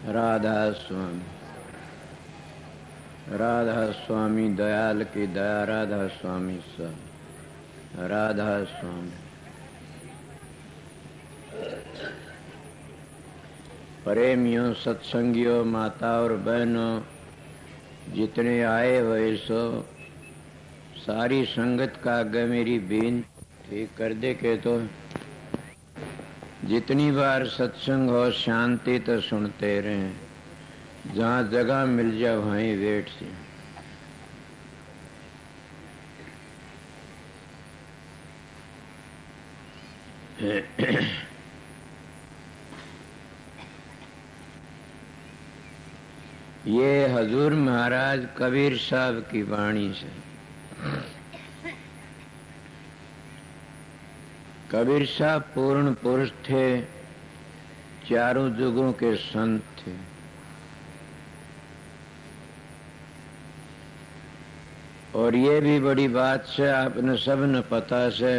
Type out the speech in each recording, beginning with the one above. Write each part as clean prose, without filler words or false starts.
राधा स्वामी, राधा स्वामी दयाल की दया, राधा स्वामी सब, राधा स्वामी। प्रेमियों, सत्संगियों, माता और बहनों, जितने आए हुए सो सारी संगत का आगे मेरी बेनती कर दे के तो जितनी बार सत्संग हो शांति तो सुनते रहें, जहाँ जगह मिल जाए वहीं बैठ जाए। ये हजूर महाराज कबीर साहब की वाणी से। कबीर साहब पूर्ण पुरुष थे, चारों जुगों के संत थे। और ये भी बड़ी बात से आपने सबने पता से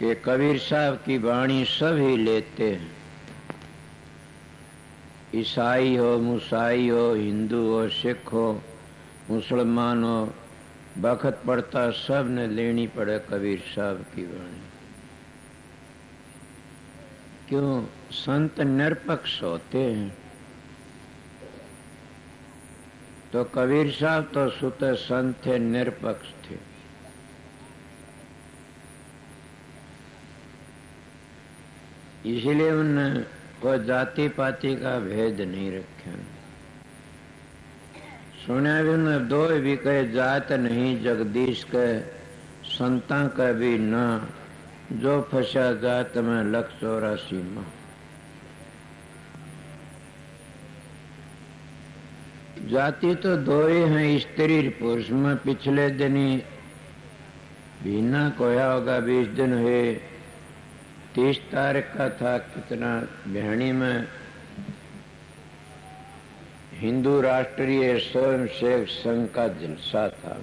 कि कबीर साहब की वाणी सब ही लेते हैं। ईसाई हो, मुसाई हो, हिंदू हो, सिख हो, मुसलमान हो, बखत पड़ता सब ने लेनी पड़े कबीर साहब की वाणी। क्यों? संत निरपक्ष होते हैं। तो कबीर साहब तो सुते संत थे, निरपक्ष थे। इसलिए उन्होंने कोई जाति पाति का भेद नहीं रखा। सुना भी न दो भी कहे जात नहीं जगदीश के, संता का भी ना जो फंसा जात में 184 माँ। जाति तो दो ही हैं, स्त्री पुरुष में। पिछले दिन ही भीना कोया होगा, 20 दिन हुए। 30 तारीख का था, कितना बहनी में हिंदू राष्ट्रीय स्वयं सेवक संघ का जलसा था।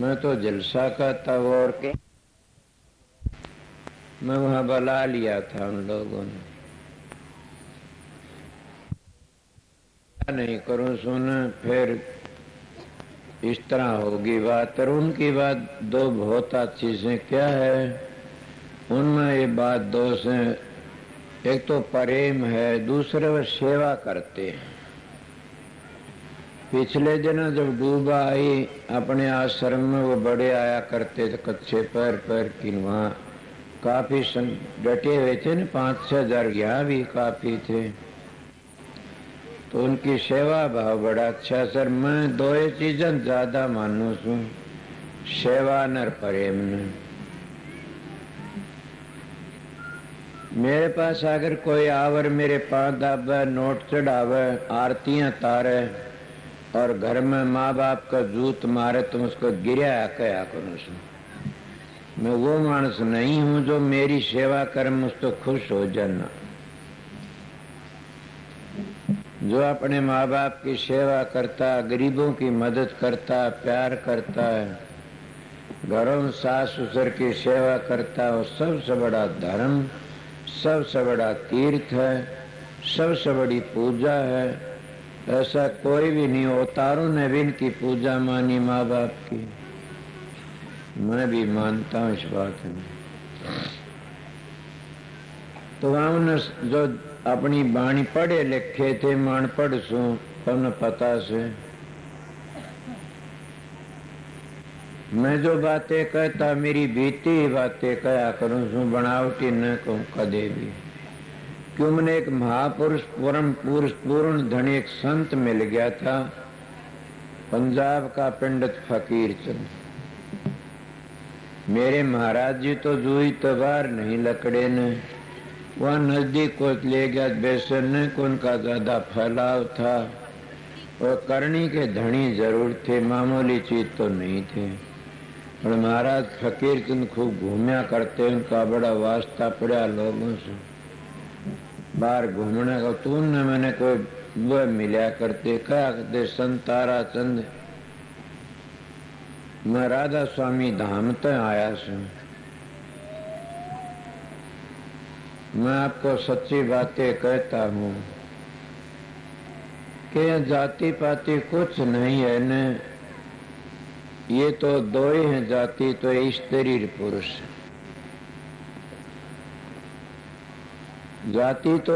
मैं तो जलसा का था और के मैं वहां बुला लिया था उन लोगों ने। नहीं करूं सुन, फिर इस तरह होगी बात। और उनकी बात दो बहुत अच्छी से क्या है, उनमें ये बात दो से, एक तो प्रेम है, दूसरे वो सेवा करते हैं। पिछले दिनों जब डूबा आई अपने आश्रम में, वो बड़े आया करते थे कच्चे पैर की, वहाँ काफी डटे हुए थे न, 5-6 हजार यहाँ भी काफी थे। तो उनकी सेवा भाव बड़ा अच्छा। सर मैं दो चीजें ज्यादा मानू छू, सेवा न प्रेम न। मेरे पास अगर कोई आवर मेरे पांव दाबे, नोट चढ़ावे, आरतियां तारे और घर में माँ बाप का जूत मारे तो उसको गिराया कया करूं। मैं वो मानस नहीं हूं जो मेरी सेवा कर मुझ तो खुश हो जाना। जो अपने माँ बाप की सेवा करता, गरीबों की मदद करता, प्यार करता है, घरों में सास ससुर की सेवा करता, वो सबसे बड़ा धर्म, सबसे बड़ा तीर्थ है, सबसे बड़ी पूजा है। ऐसा कोई भी नहीं। अवतारों ने भी इनकी पूजा मानी माँ बाप की। मैं भी मानता हूँ इस बात में। तो हमने जो अपनी बाणी पढ़े लिखे थे, मान पढ़ सू तमने पता से। मैं जो बातें कहता मेरी बीती बातें कया करूं सू, बनावटी न कहूं कदे भी। क्यों? मैंने एक महापुरुष, परम पुरुष, पूर्ण धनी, एक संत मिल गया था, पंजाब का पंडित फकीर चंद। मेरे महाराज जी तो जुई तो बार नहीं लकड़े ने, वह नजदीक को ले गया। वैसे न को उनका ज्यादा फैलाव था, और करनी के धनी जरूर थे, मामूली चीज तो नहीं थे। और महाराज फकीर चंद खूब घूमया करते, उनका बड़ा वास्ता पड़ा लोगों से। बाहर घूमने का तूने मैंने कोई वो मिला करते, क्या करते, संत तारा चंद। मैं राधा स्वामी धाम तक आया सू। मैं आपको सच्ची बातें कहता हूँ कि जाति पाति कुछ नहीं है न, ये तो दो ही हैं जाति, तो स्त्री पुरुष। जाति तो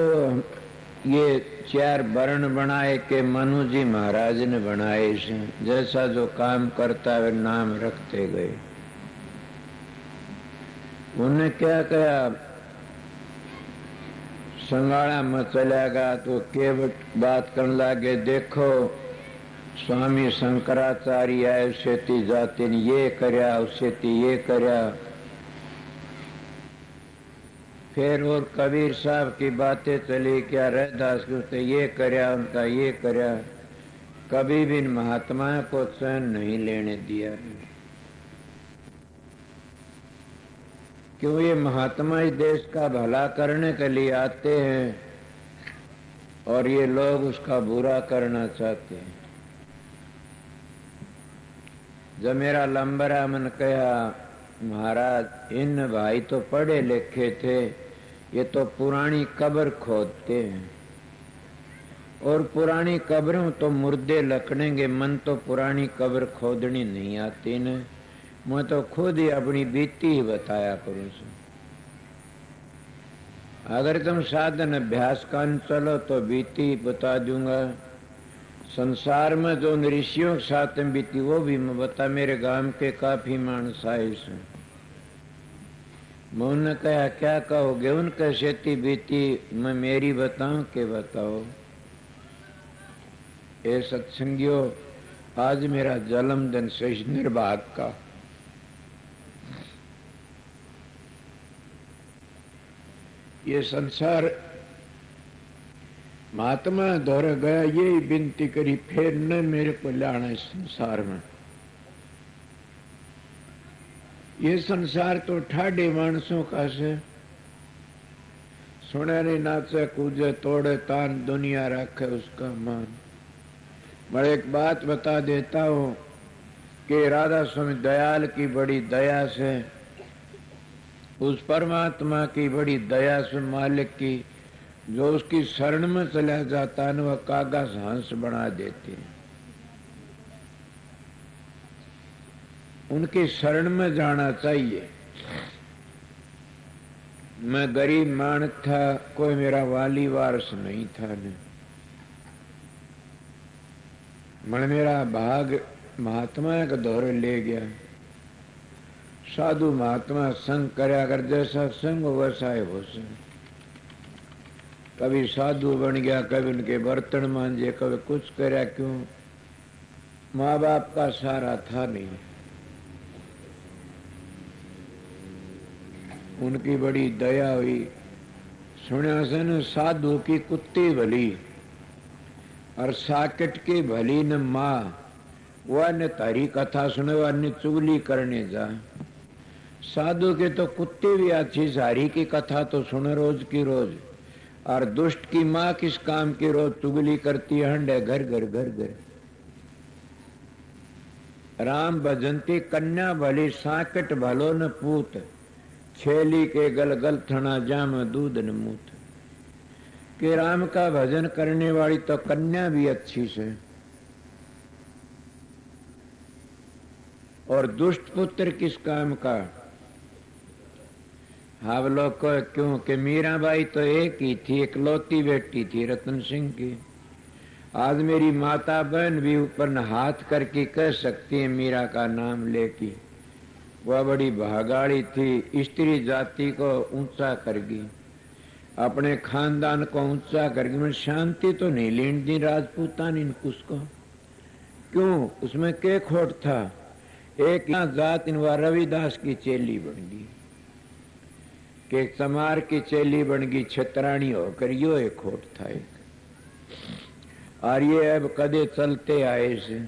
ये चार वर्ण बनाए के मनु जी महाराज ने बनाए से, जैसा जो काम करता है नाम रखते गए। उन्हें क्या कहा, संगाड़ा में चला गया तो के बात करने लगे, देखो स्वामी शंकराचार्य आए उसे जाति ने ये करया, उसे ये करया। फिर और कबीर साहब की बातें चली, क्या रैदास के उसने ये करया, उनका ये करया। कभी भी महात्मा को चैन नहीं लेने दिया। क्यों? ये महात्मा इस देश का भला करने के लिए आते हैं और ये लोग उसका बुरा करना चाहते हैं। जब मेरा लंबरा मन कहा, महाराज इन भाई तो पढ़े लिखे थे, ये तो पुरानी कब्र खोदते हैं और पुरानी कब्रों तो मुर्दे लकड़ेंगे, मन तो पुरानी कब्र खोदनी नहीं आती न। मैं तो खुद ही अपनी बीती ही बताया करूं। अगर तुम साधन अभ्यास का चलो तो बीती बता दूंगा। संसार में जो ऋषियों के साथ में बीती वो भी मैं बता। मेरे गांव के काफी मानस आए से, मैं उन्हें कहा क्या कहोगे, उनका शेती बीती मैं मेरी बताऊं के बताओ। ए सत्संगियों, आज मेरा जन्मदिन से निर्भाग का। ये संसार महात्मा दौर गया, यही विनती करी, फिर न मेरे को लाना इस संसार में। ये संसार तो ठाडे मानसों का से, सुने नहीं नाचे कूजे तोड़े तान, दुनिया रखे उसका मान। मैं एक बात बता देता हूँ कि राधा स्वामी दयाल की बड़ी दया से, उस परमात्मा की बड़ी दया से, मालिक की, जो उसकी शरण में चला जाता है वह कागज हंस बना देते हैं। उनकी शरण में जाना चाहिए। मैं गरीब मानस था, कोई मेरा वाली वारस नहीं था न। मन मेरा भाग महात्मा के दौरे ले गया। साधु महात्मा संग करया कर, जैसा संग वैसा है वो संग। कभी साधु बन गया, कभी उनके बर्तन मांजे, कभी कुछ करया। क्यों? माँ बाप का सहारा था नहीं। उनकी बड़ी दया हुई। सुना से न साधु की कुत्ती भली और साकेट की भली न माँ, वह न तारी कथा सुने, वह न चुगली करने जा। साधु के तो कुत्ते भी अच्छी, सारी की कथा तो सुने रोज की रोज। और दुष्ट की माँ किस काम की रोज चुगली करती हंडे घर घर घर घर। राम भजंती कन्या भली, साकेट भलो न पूत, छेली के गल गल थना जाम दूध न मूत। कि राम का भजन करने वाली तो कन्या भी अच्छी से, और दुष्ट पुत्र किस काम का। हम लोग को क्यों कि मीराबाई तो एक ही थी, इकलौती बेटी थी रतन सिंह की। आज मेरी माता बहन भी ऊपर न हाथ करके कह सकती है मीरा का नाम लेके। वह बड़ी भागाड़ी थी, स्त्री जाति को ऊंचा करगी, अपने खानदान को ऊंचा करगी। मैं शांति तो नहीं लेने दी राजपूतानी उसको। क्यों? उसमें क्या खोट था? एक जात इन रविदास की चेली बन गई, कि समार की चेली बन गई छतरानी होकर, यो एक खोट था एक। और ये अब कदे चलते आए से।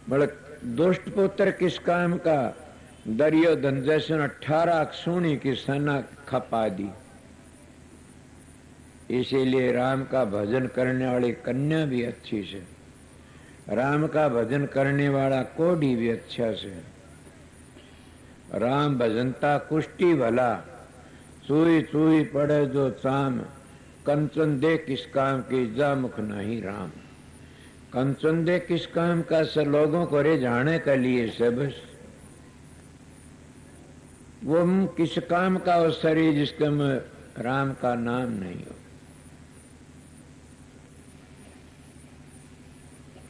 बड़ा दुष्ट पुत्र किस काम का? दुर्योधन जैसे 18 सोनी की सेना खपा दी। इसीलिए राम का भजन करने वाली कन्या भी अच्छी से, राम का भजन करने वाला कोढ़ी भी अच्छा से। राम भजनता कुष्टी भला, सुई सुई पड़े जो चाम, कंचन दे किस काम की, जा मुख नहीं राम। कंचन दे किस काम का से लोगों को रिझाने के लिए से बस। वो किस काम का वो शरीर जिसके में राम का नाम नहीं हो।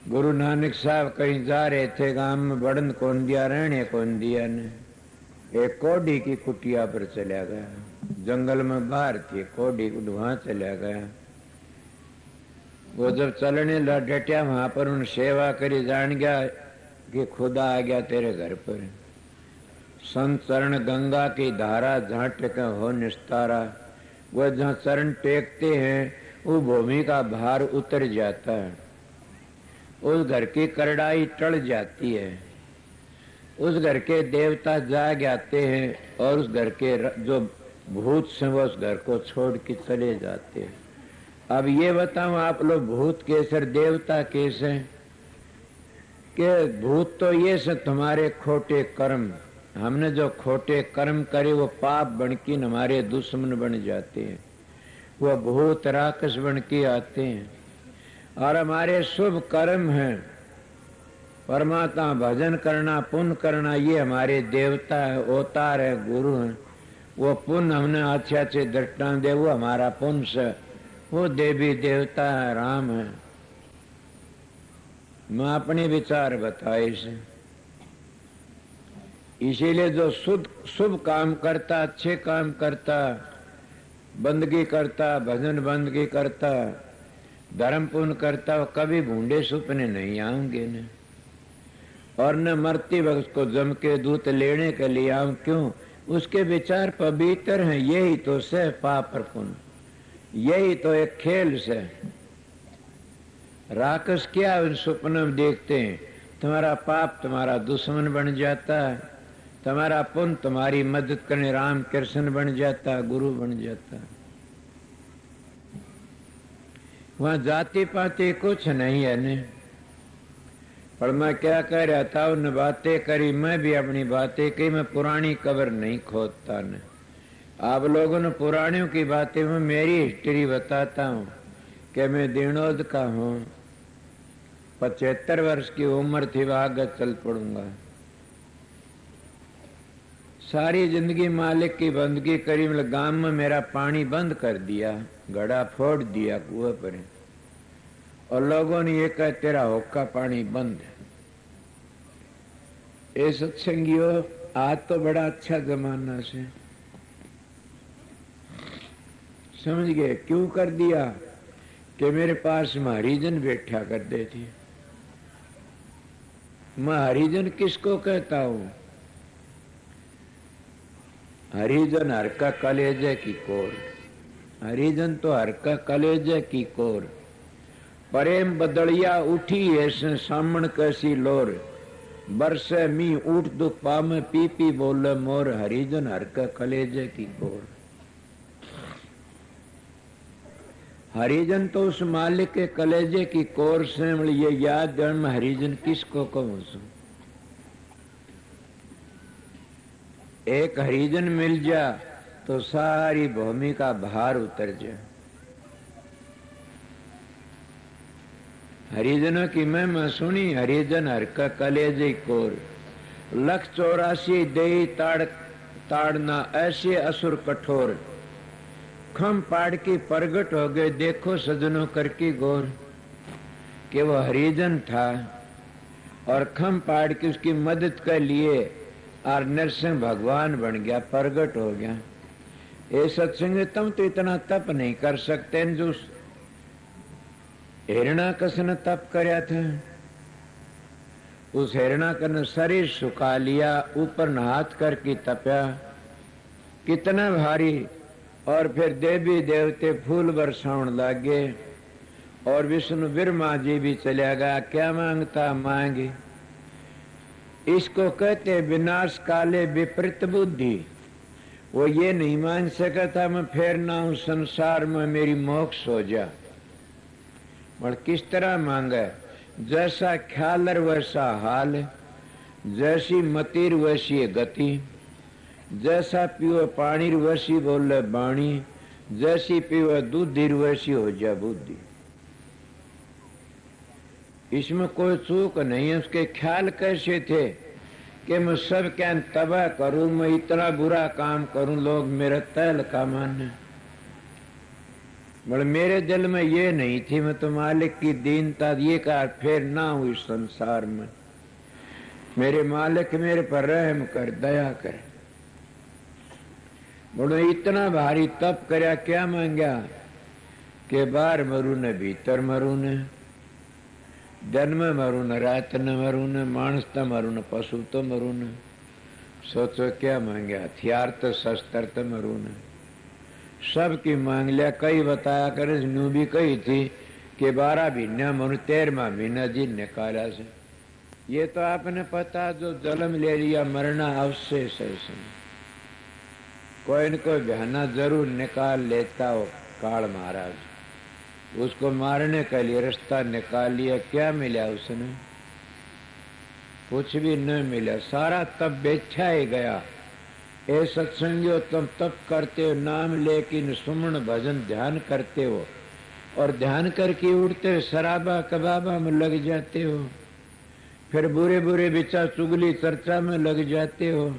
गुरु नानक साहब कहीं जा रहे थे, गांव में बड़न कौन दिया, रहने कौन दिया ने। एक कोडी की कुटिया पर चला गया, जंगल में बाहर थी कोडी, वहां चला गया। वो जब चलने डटिया वहां पर उन सेवा करी, जान गया कि खुदा आ गया तेरे घर पर। संत चरण गंगा की धारा जहाँ टेक हो निस्तारा, वह जहाँ चरण टेकते हैं वो भूमि का भार उतर जाता है, उस घर की करड़ाई टल जाती है, उस घर के देवता जाग आते हैं और उस घर के जो भूत से वो उस घर को छोड़ के चले जाते हैं। अब ये बताओ आप लोग, भूत कैसे देवता कैसे? कि भूत तो ये से तुम्हारे खोटे कर्म, हमने जो खोटे कर्म करे वो पाप बन के हमारे दुश्मन बन जाते हैं, वो भूत राक्षस बन के आते हैं। और हमारे शुभ कर्म हैं, परमात्मा भजन करना, पुण्य करना, ये हमारे देवता है, अवतार है, गुरु हैं। वो पुण्य हमने अच्छे अच्छे दृष्टांत दे, वो हमारा पुण्य से, वो देवी देवता है, राम है। मैं अपने विचार बताए इसे। इसीलिए जो शुभ काम करता, अच्छे काम करता, बंदगी करता, भजन बंदगी करता, धर्म पुण्य करता, वो कभी भूंडे सुपने नहीं आएंगे न। और न मरती वक्त को जम के दूत लेने के लिए आऊं, क्यों? उसके विचार पवित्र हैं। यही तो से पाप और पुण्य, यही तो एक खेल से। राक्षस क्या उन स्वप्न में देखते हैं? तुम्हारा पाप तुम्हारा दुश्मन बन जाता है, तुम्हारा पुण्य तुम्हारी मदद करने राम कृष्ण बन जाता, गुरु बन जाता। वहां जाति पाति कुछ नहीं है ने। पर मैं क्या कह रहा था, उन बातें करी, मैं भी अपनी बातें की, मैं पुरानी कब्र नहीं खोदता न। आप लोगों ने पुरानियों की बातें में मेरी हिस्ट्री बताता हूँ कि मैं दिनोद का हूँ, 75 वर्ष की उम्र थी, आगे चल पड़ूंगा। सारी जिंदगी मालिक की बंदगी करी, मतलब गांव में मेरा पानी बंद कर दिया, घड़ा फोड़ दिया कुएं पर, और लोगों ने ये कहा तेरा होक्का पानी बंद है। ये सत्संगियों, आज तो बड़ा अच्छा जमाना से समझ गए। क्यों कर दिया? कि मेरे पास में हरिजन बैठा करते थे। मैं हरिजन किसको कहता हूं? हरिजन हर का कलेजे की कोर, हरिजन तो हर का कलेजे की कोर। प्रेम बदलिया उठी ऐसे सामण कैसी लोर, बरसे मी उठ दो पाम पी पी बोले मोर, हरिजन हर का कलेजे की कोर। हरिजन तो उस मालिक के कलेजे की कोर से, ये याद देने में हरिजन किसको कहूं? एक हरिजन मिल जा तो सारी भूमि का भार उतर जाए। हरिजनों की मैं सुनी, हरिजन हर का कलेजे कोर, 184 दे ताड़ना ऐसे असुर कठोर, खम पाड़ की प्रगट हो गए, देखो सजनों करके गौर। कि वो हरिजन था और खम पाड़ की उसकी मदद के लिए और नरसिंह भगवान बन गया, प्रगट हो गया। ये सत्संग तुम तो इतना तप नहीं कर सकते जो हिरणाकश ने तप करया था। उस हिरणाकश ने शरीर सुखा लिया, ऊपर हाथ करके तपया, कितना भारी। और फिर देवी देवते फूल बरसाउन लागे, और विष्णु ब्रह्मा जी भी चला गया। क्या मांगता मांगे, इसको कहते विनाश काले विपरीत बुद्धि। वो ये नहीं मान सका था मैं फिर ना हूं संसार में, मेरी मोक्ष हो जा। और किस तरह मांगा? जैसा ख्याल वैसा हाल, जैसी मतिर वैसी गति। जैसा पीओ पानी वैसी बोले बाणी, जैसी पीओ दूध वैसी हो जा बुद्धि। इसमें कोई चूक नहीं है। उसके ख्याल कैसे थे कि मैं सब क्या तबाह करूं, मैं इतना बुरा काम करूं, लोग मेरा तैल का माने। बड़े मेरे दिल में ये नहीं थी, मैं तो मालिक की दीनता ये कहा फिर ना हुई संसार में। मेरे मालिक मेरे पर रहम कर, दया कर। बोलो इतना भारी तप करया, क्या मांगा कि बाहर मरू ने भीतर मरू ने, दिन में मरू न रात न मरू न, मानस तो मरू न पशु तो मरू न। सोचो क्या मांगे, हथियार तो शस्त्र तो मरू न। सब की मांग लिया। कई बताया करे नू भी कही थी कि 12 महीना मनु 13वां महीना जी निकाला से। ये तो आपने पता जो जन्म ले लिया मरना अवशेष है। कोई न कोई बहाना जरूर निकाल लेता हो काल महाराज। उसको मारने के लिए रास्ता निकाल लिया। क्या मिला उसने? कुछ भी न मिला। सारा तब बेचा ही गया। ए सत्संगियों, तुम तप करते हो, नाम लेकिन सुमन भजन ध्यान करते हो और ध्यान करके उठते हो शराबा कबाबा में लग जाते हो, फिर बुरे बुरे विचार चुगली चर्चा में लग जाते हो।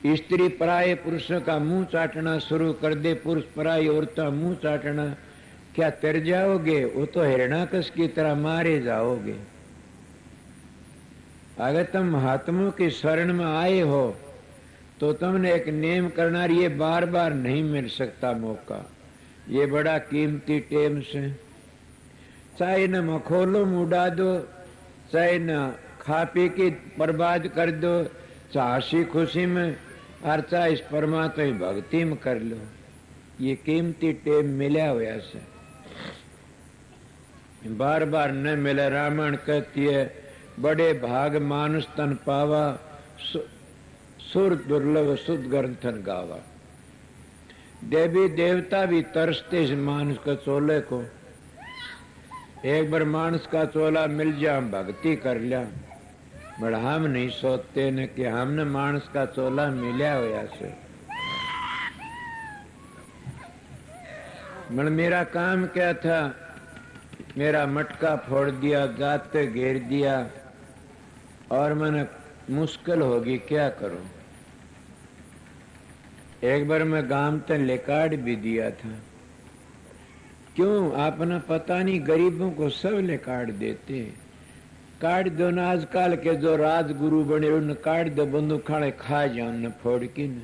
स्त्री पराये पुरुषों का मुंह चाटना शुरू कर दे, पुरुष पराई औरतों मुंह चाटना। क्या तर जाओगे? वो तो हिरणाकश की तरह मारे जाओगे। अगर तुम महात्माओं की शरण में आए हो तो तुमने एक नेम करना, ये बार बार नहीं मिल सकता मौका। ये बड़ा कीमती टेम से, चाहे न मखोलो उड़ा दो, चाहे न खा पी के बर्बाद कर दो, चाहे हंसी खुशी में और चाहे इस परमात्मा की भक्ति में कर लो। ये कीमती टेम मिला हुआ से बार बार न मिले। रामायण कहती है बड़े भाग मानुष तन पावा, सुर दुर्लभ सुध ग्रंथन गावा। देवी देवता भी तरसते इस मानुष का चोले को। एक बार मानुष का चोला मिल जाए हम भक्ति कर लिया, बट हम नहीं सोचते न कि हमने मानुष का चोला मिला हुआ से। मेरा काम क्या था? मेरा मटका फोड़ दिया, गाते घेर दिया और मैंने मुश्किल होगी, क्या करूं? एक बार मैं गांव तक लेकाट भी दिया था। क्यों? आपने पता नहीं, गरीबों को सब लेकाट देते। काट दो ना, आजकल के जो राजगुरु बने उन्हें काट दो, बंदूक खाने खा जाओ न फोड़ की न।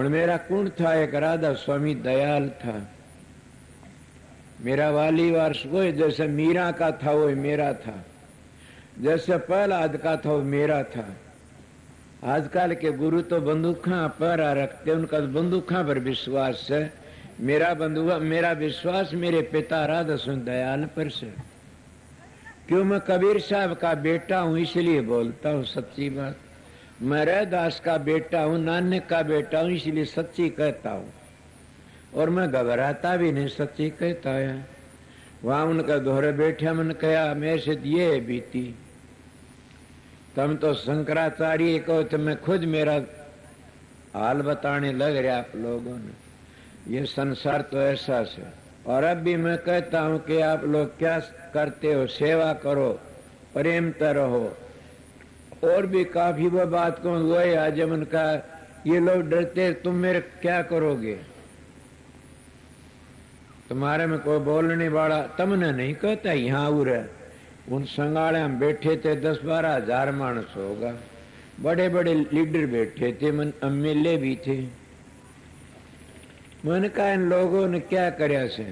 मेरा कुंड था, एक राधा स्वामी दयाल था। मेरा वाली वारस वो जैसे मीरा का था वो मेरा था, जैसे प्रहलाद का था वो मेरा था। आजकल के गुरु तो बंदूखा पर रखते, उनका बंदूखा पर विश्वास है। मेरा विश्वास मेरे पिता राधा स्वामी दयाल पर से। क्यों? मैं कबीर साहब का बेटा हूं इसलिए बोलता हूं सच्ची बात। मैं रैदास का बेटा हूं, नानक का बेटा हूं इसलिए सच्ची कहता हूं। और मैं घबराता भी नहीं, सच्ची कहता है। वहां उनका दोहरे बैठा, मैंने कहा मेरे से ये बीती। तुम तो शंकराचार्य कहो तो मैं खुद मेरा हाल बताने लग रहा आप लोगों ने। ये संसार तो ऐसा से। और अब भी मैं कहता हूं कि आप लोग क्या करते हो? सेवा करो, प्रेमता रहो। और भी काफी वो बात को वो है आज उनका, ये लोग डरते तुम मेरे क्या करोगे? तुम्हारे में कोई बोलने वाला तुमने नहीं कहता। यहाँ उरे उन संगाड़े हम बैठे थे, 10-12 हजार मानस होगा। बड़े बड़े लीडर बैठे थे, मन एमएलए भी थे। मैंने कहा इन लोगों ने क्या करया से?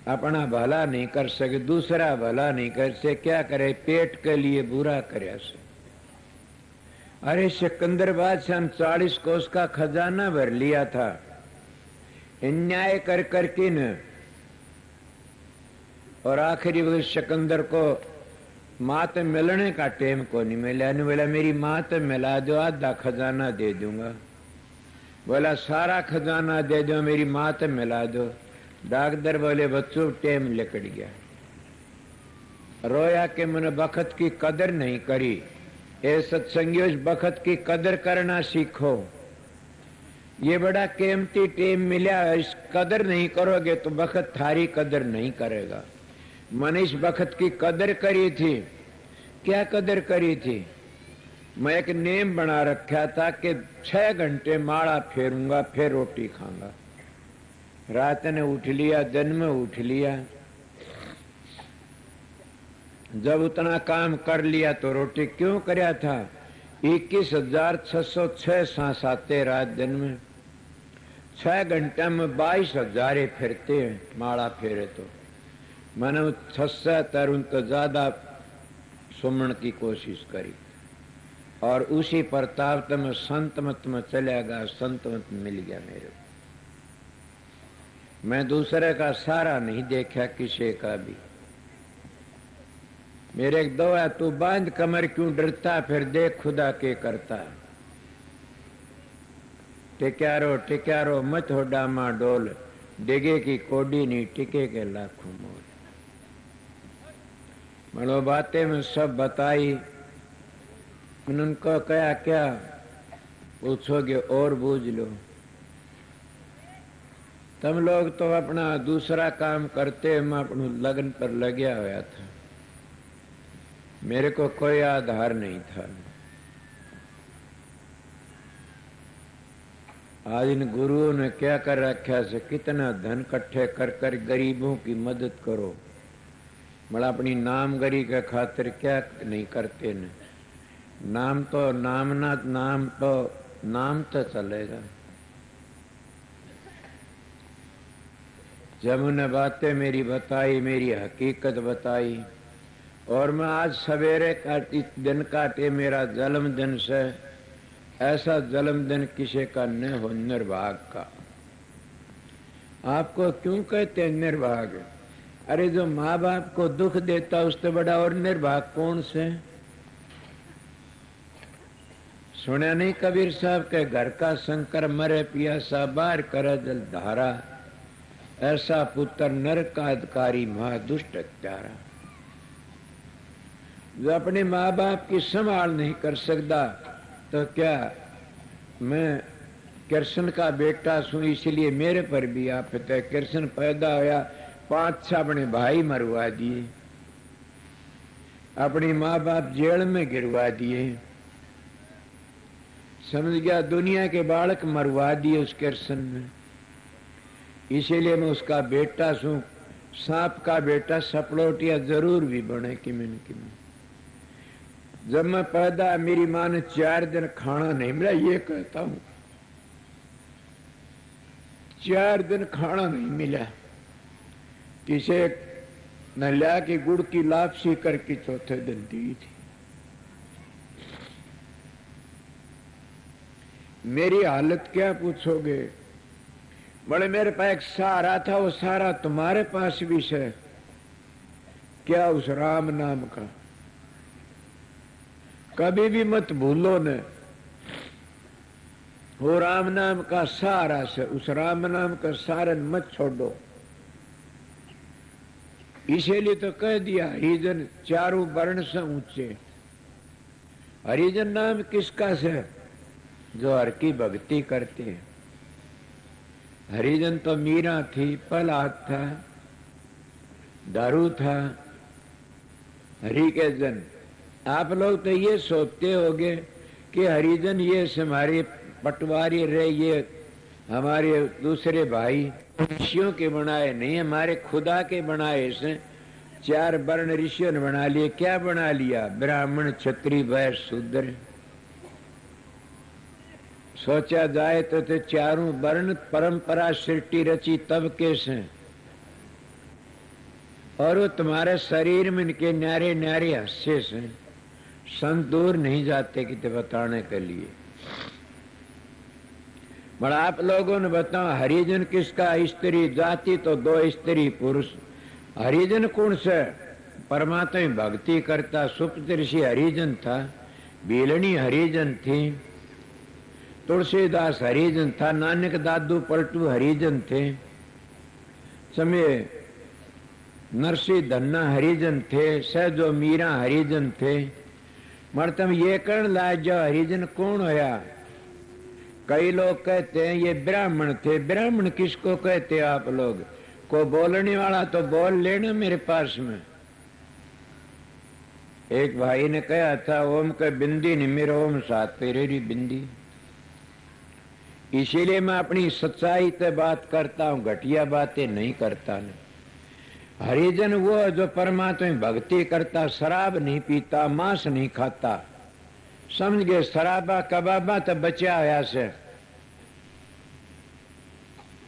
अपना भला नहीं कर सके, दूसरा भला नहीं कर सके, क्या करे? पेट के लिए बुरा करया से। अरे सिकंदर बादशाह ने 40 कोस का खजाना भर लिया था, अन्याय कर करके न। और आखिरी वक्त सिकंदर को मात मिलने का टेम को नहीं मिला। नहीं बोला मेरी मात मिला दो, आधा खजाना दे दूंगा। बोला सारा खजाना दे दो, मेरी मात मिला दो। डाकदर बोले बच्चों टेम लिकड़ गया। रोया कि मैंने वक्त की कदर नहीं करी। ए सत्संगियों, इस बखत की कदर करना सीखो। ये बड़ा कीमती टेम मिला, इस कदर नहीं करोगे तो बखत थारी कदर नहीं करेगा। मैंने इस बखत की कदर करी थी। क्या कदर करी थी? मैं एक नेम बना रखा था कि 6 घंटे माला फेरूंगा, फिर रोटी खाऊंगा। रात ने उठ लिया, दिन में उठ लिया। जब उतना काम कर लिया तो रोटी क्यों करया था? 21,606 सांस आते रात दिन में। 6 घंटे में 22,000 फिरते हैं माला फेरे तो। मैंने 76 तो ज्यादा सुमन की कोशिश करी और उसी प्रताप तो मैं संत मत में चला गया, संत मत मिल गया मेरे। मैं दूसरे का सारा नहीं देखा, किसी का भी। मेरे एक दो है, तू बांध कमर क्यों डरता, फिर देख खुदा के करता। टिक्यारो मत हो डामा डोल, डिगे की कोडी नहीं टिके के लाखों मोल। मनो बातें में सब बताई। उनको कहा क्या पूछोगे और बूझ लो। तुम लोग तो अपना दूसरा काम करते, मैं अपने लगन पर लगा हुआ था। मेरे को कोई आधार नहीं था। आज इन गुरुओं ने क्या कर रखा से कितना धन इकट्ठे कर कर गरीबों की मदद करो। बड़ा अपनी नामगरी के खातिर क्या नहीं करते न। नाम तो नाम तो चलेगा। जब उन्हें बातें मेरी बताई, मेरी हकीकत बताई, और मैं आज सवेरे दिन काटे मेरा जन्मदिन से, ऐसा जन्मदिन किसी का न हो निर्भाग का। आपको क्यों कहते हैं निर्भाग? अरे जो माँ बाप को दुख देता उससे बड़ा और निर्भाग कौन से? सुना नहीं कबीर साहब के घर का शंकर मरे पियासा बाहर करे जल धारा, ऐसा पुत्र नरक का अधिकारी महा दुष्ट हत्यारा। जो अपने माँ बाप की संभाल नहीं कर सकता तो क्या मैं कृष्ण का बेटा हूं, इसलिए मेरे पर भी आफत है। कृष्ण पैदा होया 5 अपने भाई मरवा दिए, अपनी माँ बाप जेल में गिरवा दिए, समझ गया। दुनिया के बालक मरवा दिए उस कृष्ण ने, इसीलिए मैं उसका बेटा हूं। सांप का बेटा सपलोटिया जरूर भी बने किमिन किमिन। जब मैं पैदा, मेरी माँ ने 4 दिन खाना नहीं मिला, ये कहता हूं 4 दिन खाना नहीं मिला। किसे न लिया कि गुड़ की लापसी करके चौथे दिन दी थी। मेरी हालत क्या पूछोगे? बड़े मेरे पास एक सहारा था, वो सहारा तुम्हारे पास भी है क्या? उस राम नाम का कभी भी मत भूलो न। वो राम नाम का सहारा से, उस राम नाम का सहारा मत छोड़ो। इसीलिए तो कह दिया हरिजन चारों वर्ण से ऊंचे। हरिजन नाम किसका से? जो हर की भक्ति करते हैं। हरिजन तो मीरा थी, प्रहलाद था, दारू था, हरि के जन। आप लोग तो ये सोचते होगे कि हरिजन ये हमारे पटवारी रहे, ये हमारे दूसरे भाई ऋषियों के बनाए नहीं, हमारे खुदा के बनाए से। 4 वर्ण ऋषियों ने बना लिए। क्या बना लिया? ब्राह्मण, क्षत्रिय, वैश्य, शूद्र। सोचा जाए तो चारों वर्ण परंपरा सृष्टि रची तब कैसे, और वो तुम्हारे शरीर में इनके न्यारे न्यारे हिस्से से संत दूर नहीं जाते कि बताने के लिए। बड़ा आप लोगों ने बताओ हरिजन किसका? स्त्री जाति तो 2 स्त्री पुरुष। हरिजन कौन से? परमात्मा में भक्ति करता। सुप्त ऋषि हरिजन था, बीलनी हरिजन थी, तुलसीदास हरिजन था, नानक दादू पलटू हरिजन थे, समय नरसिंह धन्ना हरिजन थे, सहजो मीरा हरिजन थे, मर तुम ये करण लाज जाओ हरिजन कौन होया? कई लोग कहते हैं ये ब्राह्मण थे। ब्राह्मण किसको कहते हैं आप लोग? को बोलने वाला तो बोल लेना मेरे पास में। एक भाई ने कहा था ओम का बिंदी नहीं मेरा ओम साथ पेरेरी बिंदी। इसीलिए मैं अपनी सच्चाई से बात करता हूं, घटिया बातें नहीं करता न। हरिजन वो जो परमात्मा में भक्ति करता, शराब नहीं पीता, मांस नहीं खाता, समझ गए? शराबा कबाबा तो बचा होया से,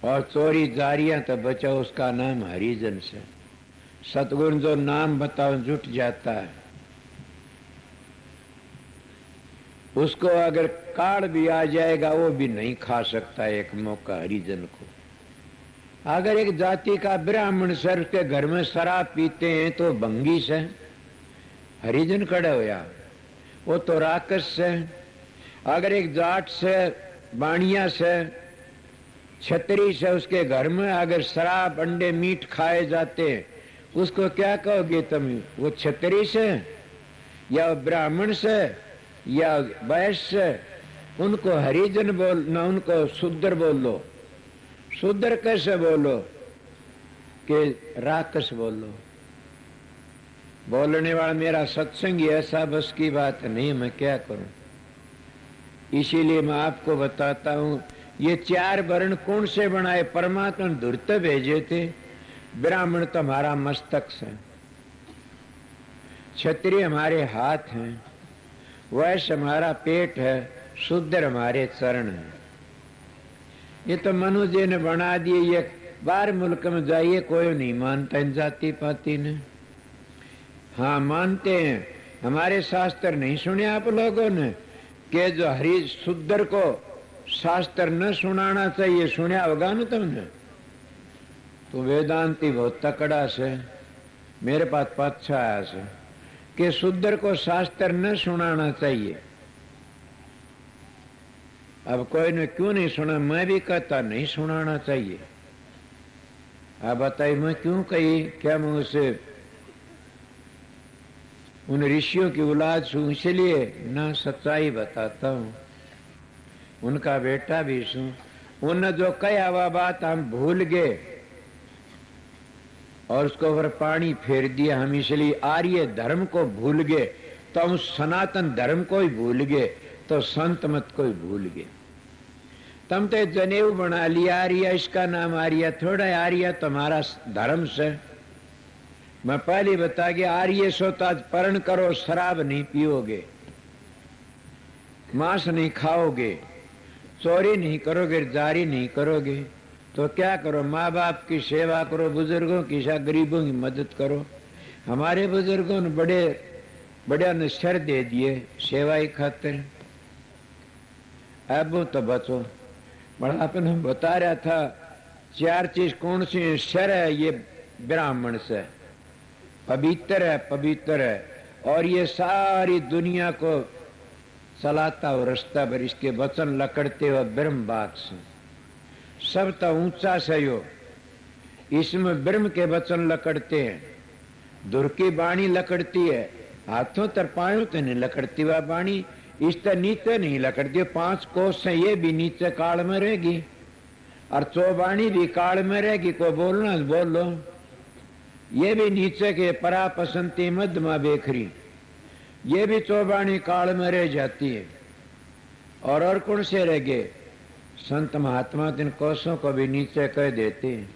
और चोरी जारियां तो बचा, उसका नाम हरिजन से। सतगुरु जो नाम बताओ जुट जाता है, उसको अगर काल भी आ जाएगा वो भी नहीं खा सकता एक मौका हरिजन को। अगर एक जाति का ब्राह्मण सर के घर में शराब पीते हैं तो भंगी से हरिजन खड़े होया, वो तो राक्षस से। अगर एक जाट से, बाणिया से, छतरी से उसके घर में अगर शराब अंडे मीट खाए जाते हैं, उसको क्या कहोगे तुम? वो छतरी से या ब्राह्मण से या वैश्य? उनको हरिजन बोल ना, उनको शूद्र बोलो। शूद्र कैसे बोलो? कि राक्षस बोलो। बोलने वाला मेरा सत्संगी ऐसा बस की बात नहीं, मैं क्या करूं? इसीलिए मैं आपको बताता हूं, ये चार वर्ण कौन से बनाए? परमात्मा ने धूर्त भेजे थे। ब्राह्मण तो हमारा मस्तक से, क्षत्रिय हमारे हाथ हैं, वैश्य हमारा पेट है, शूद्र हमारे चरण है। ये तो मनु जी ने बना दिए। ये बाहर मुल्क में जाइए कोई नहीं मानता इन जाति पाति ने। हाँ मानते हैं। हमारे शास्त्र नहीं सुने आप लोगों ने कि जो हरि शूद्र को शास्त्र न सुनाना चाहिए? सुना होगा ना तुमने? तो वेदांती बहुत तकड़ा से मेरे पास पाछा आया से कि शूद्र को शास्त्र न सुनाना चाहिए। अब कोई ने क्यों नहीं सुना? मैं भी कहता नहीं सुनाना चाहिए। आप बताइए मैं क्यों कही? क्या मैं उसे उन ऋषियों की औलाद हूं इसलिए ना? सच्चाई बताता हूं, उनका बेटा भी हूं। उन्होंने जो कहा वह बात हम भूल गए और उसको ऊपर पानी फेर दिया। हम इसलिए आर्य धर्म को भूल गए, तो हम सनातन धर्म को ही भूल गए, तो संत मत को ही भूल गए। तुम तो जनेऊ बना लिया आर्य, इसका नाम आर्य थोड़ा। आर्य तुम्हारा धर्म से मैं पहले बता गया। आर्य सोता परण करो, शराब नहीं पियोगे, मांस नहीं खाओगे, चोरी नहीं करोगे, जारी नहीं करोगे, तो क्या करो? माँ बाप की सेवा करो, बुजुर्गों की, गरीबों की मदद करो। हमारे बुजुर्गों ने बड़े निश्चर दे दिए सेवा ही खातिर। अब तो बचो। बड़ा अपन बता रहा था चार चीज कौन सी शर है? ये ब्राह्मण से पवित्र है, पवित्र है, और ये सारी दुनिया को चलाता हो रास्ता पर। इसके वचन लकड़ते हो ब्रह्म बात से, सब तो ऊंचा सहयोग। इसमें ब्रह्म के वचन लकड़ते हैं। दुर की बाणी लकड़ती है, हाथों तर पायों तो नहीं लकड़ती वह बाणी। इस तरह नीचे नहीं लकड़ती। 5 कोस से ये भी नीचे काल में रहेगी, और चौबाणी भी काल में रहेगी। को बोलना बोलो, ये भी नीचे के परा पसंती मध्यमा बेखरी, ये भी चौबाणी काल में रह जाती है। और कौन से रह गए? संत महात्मा इन कोसों को भी नीचे कह देते हैं।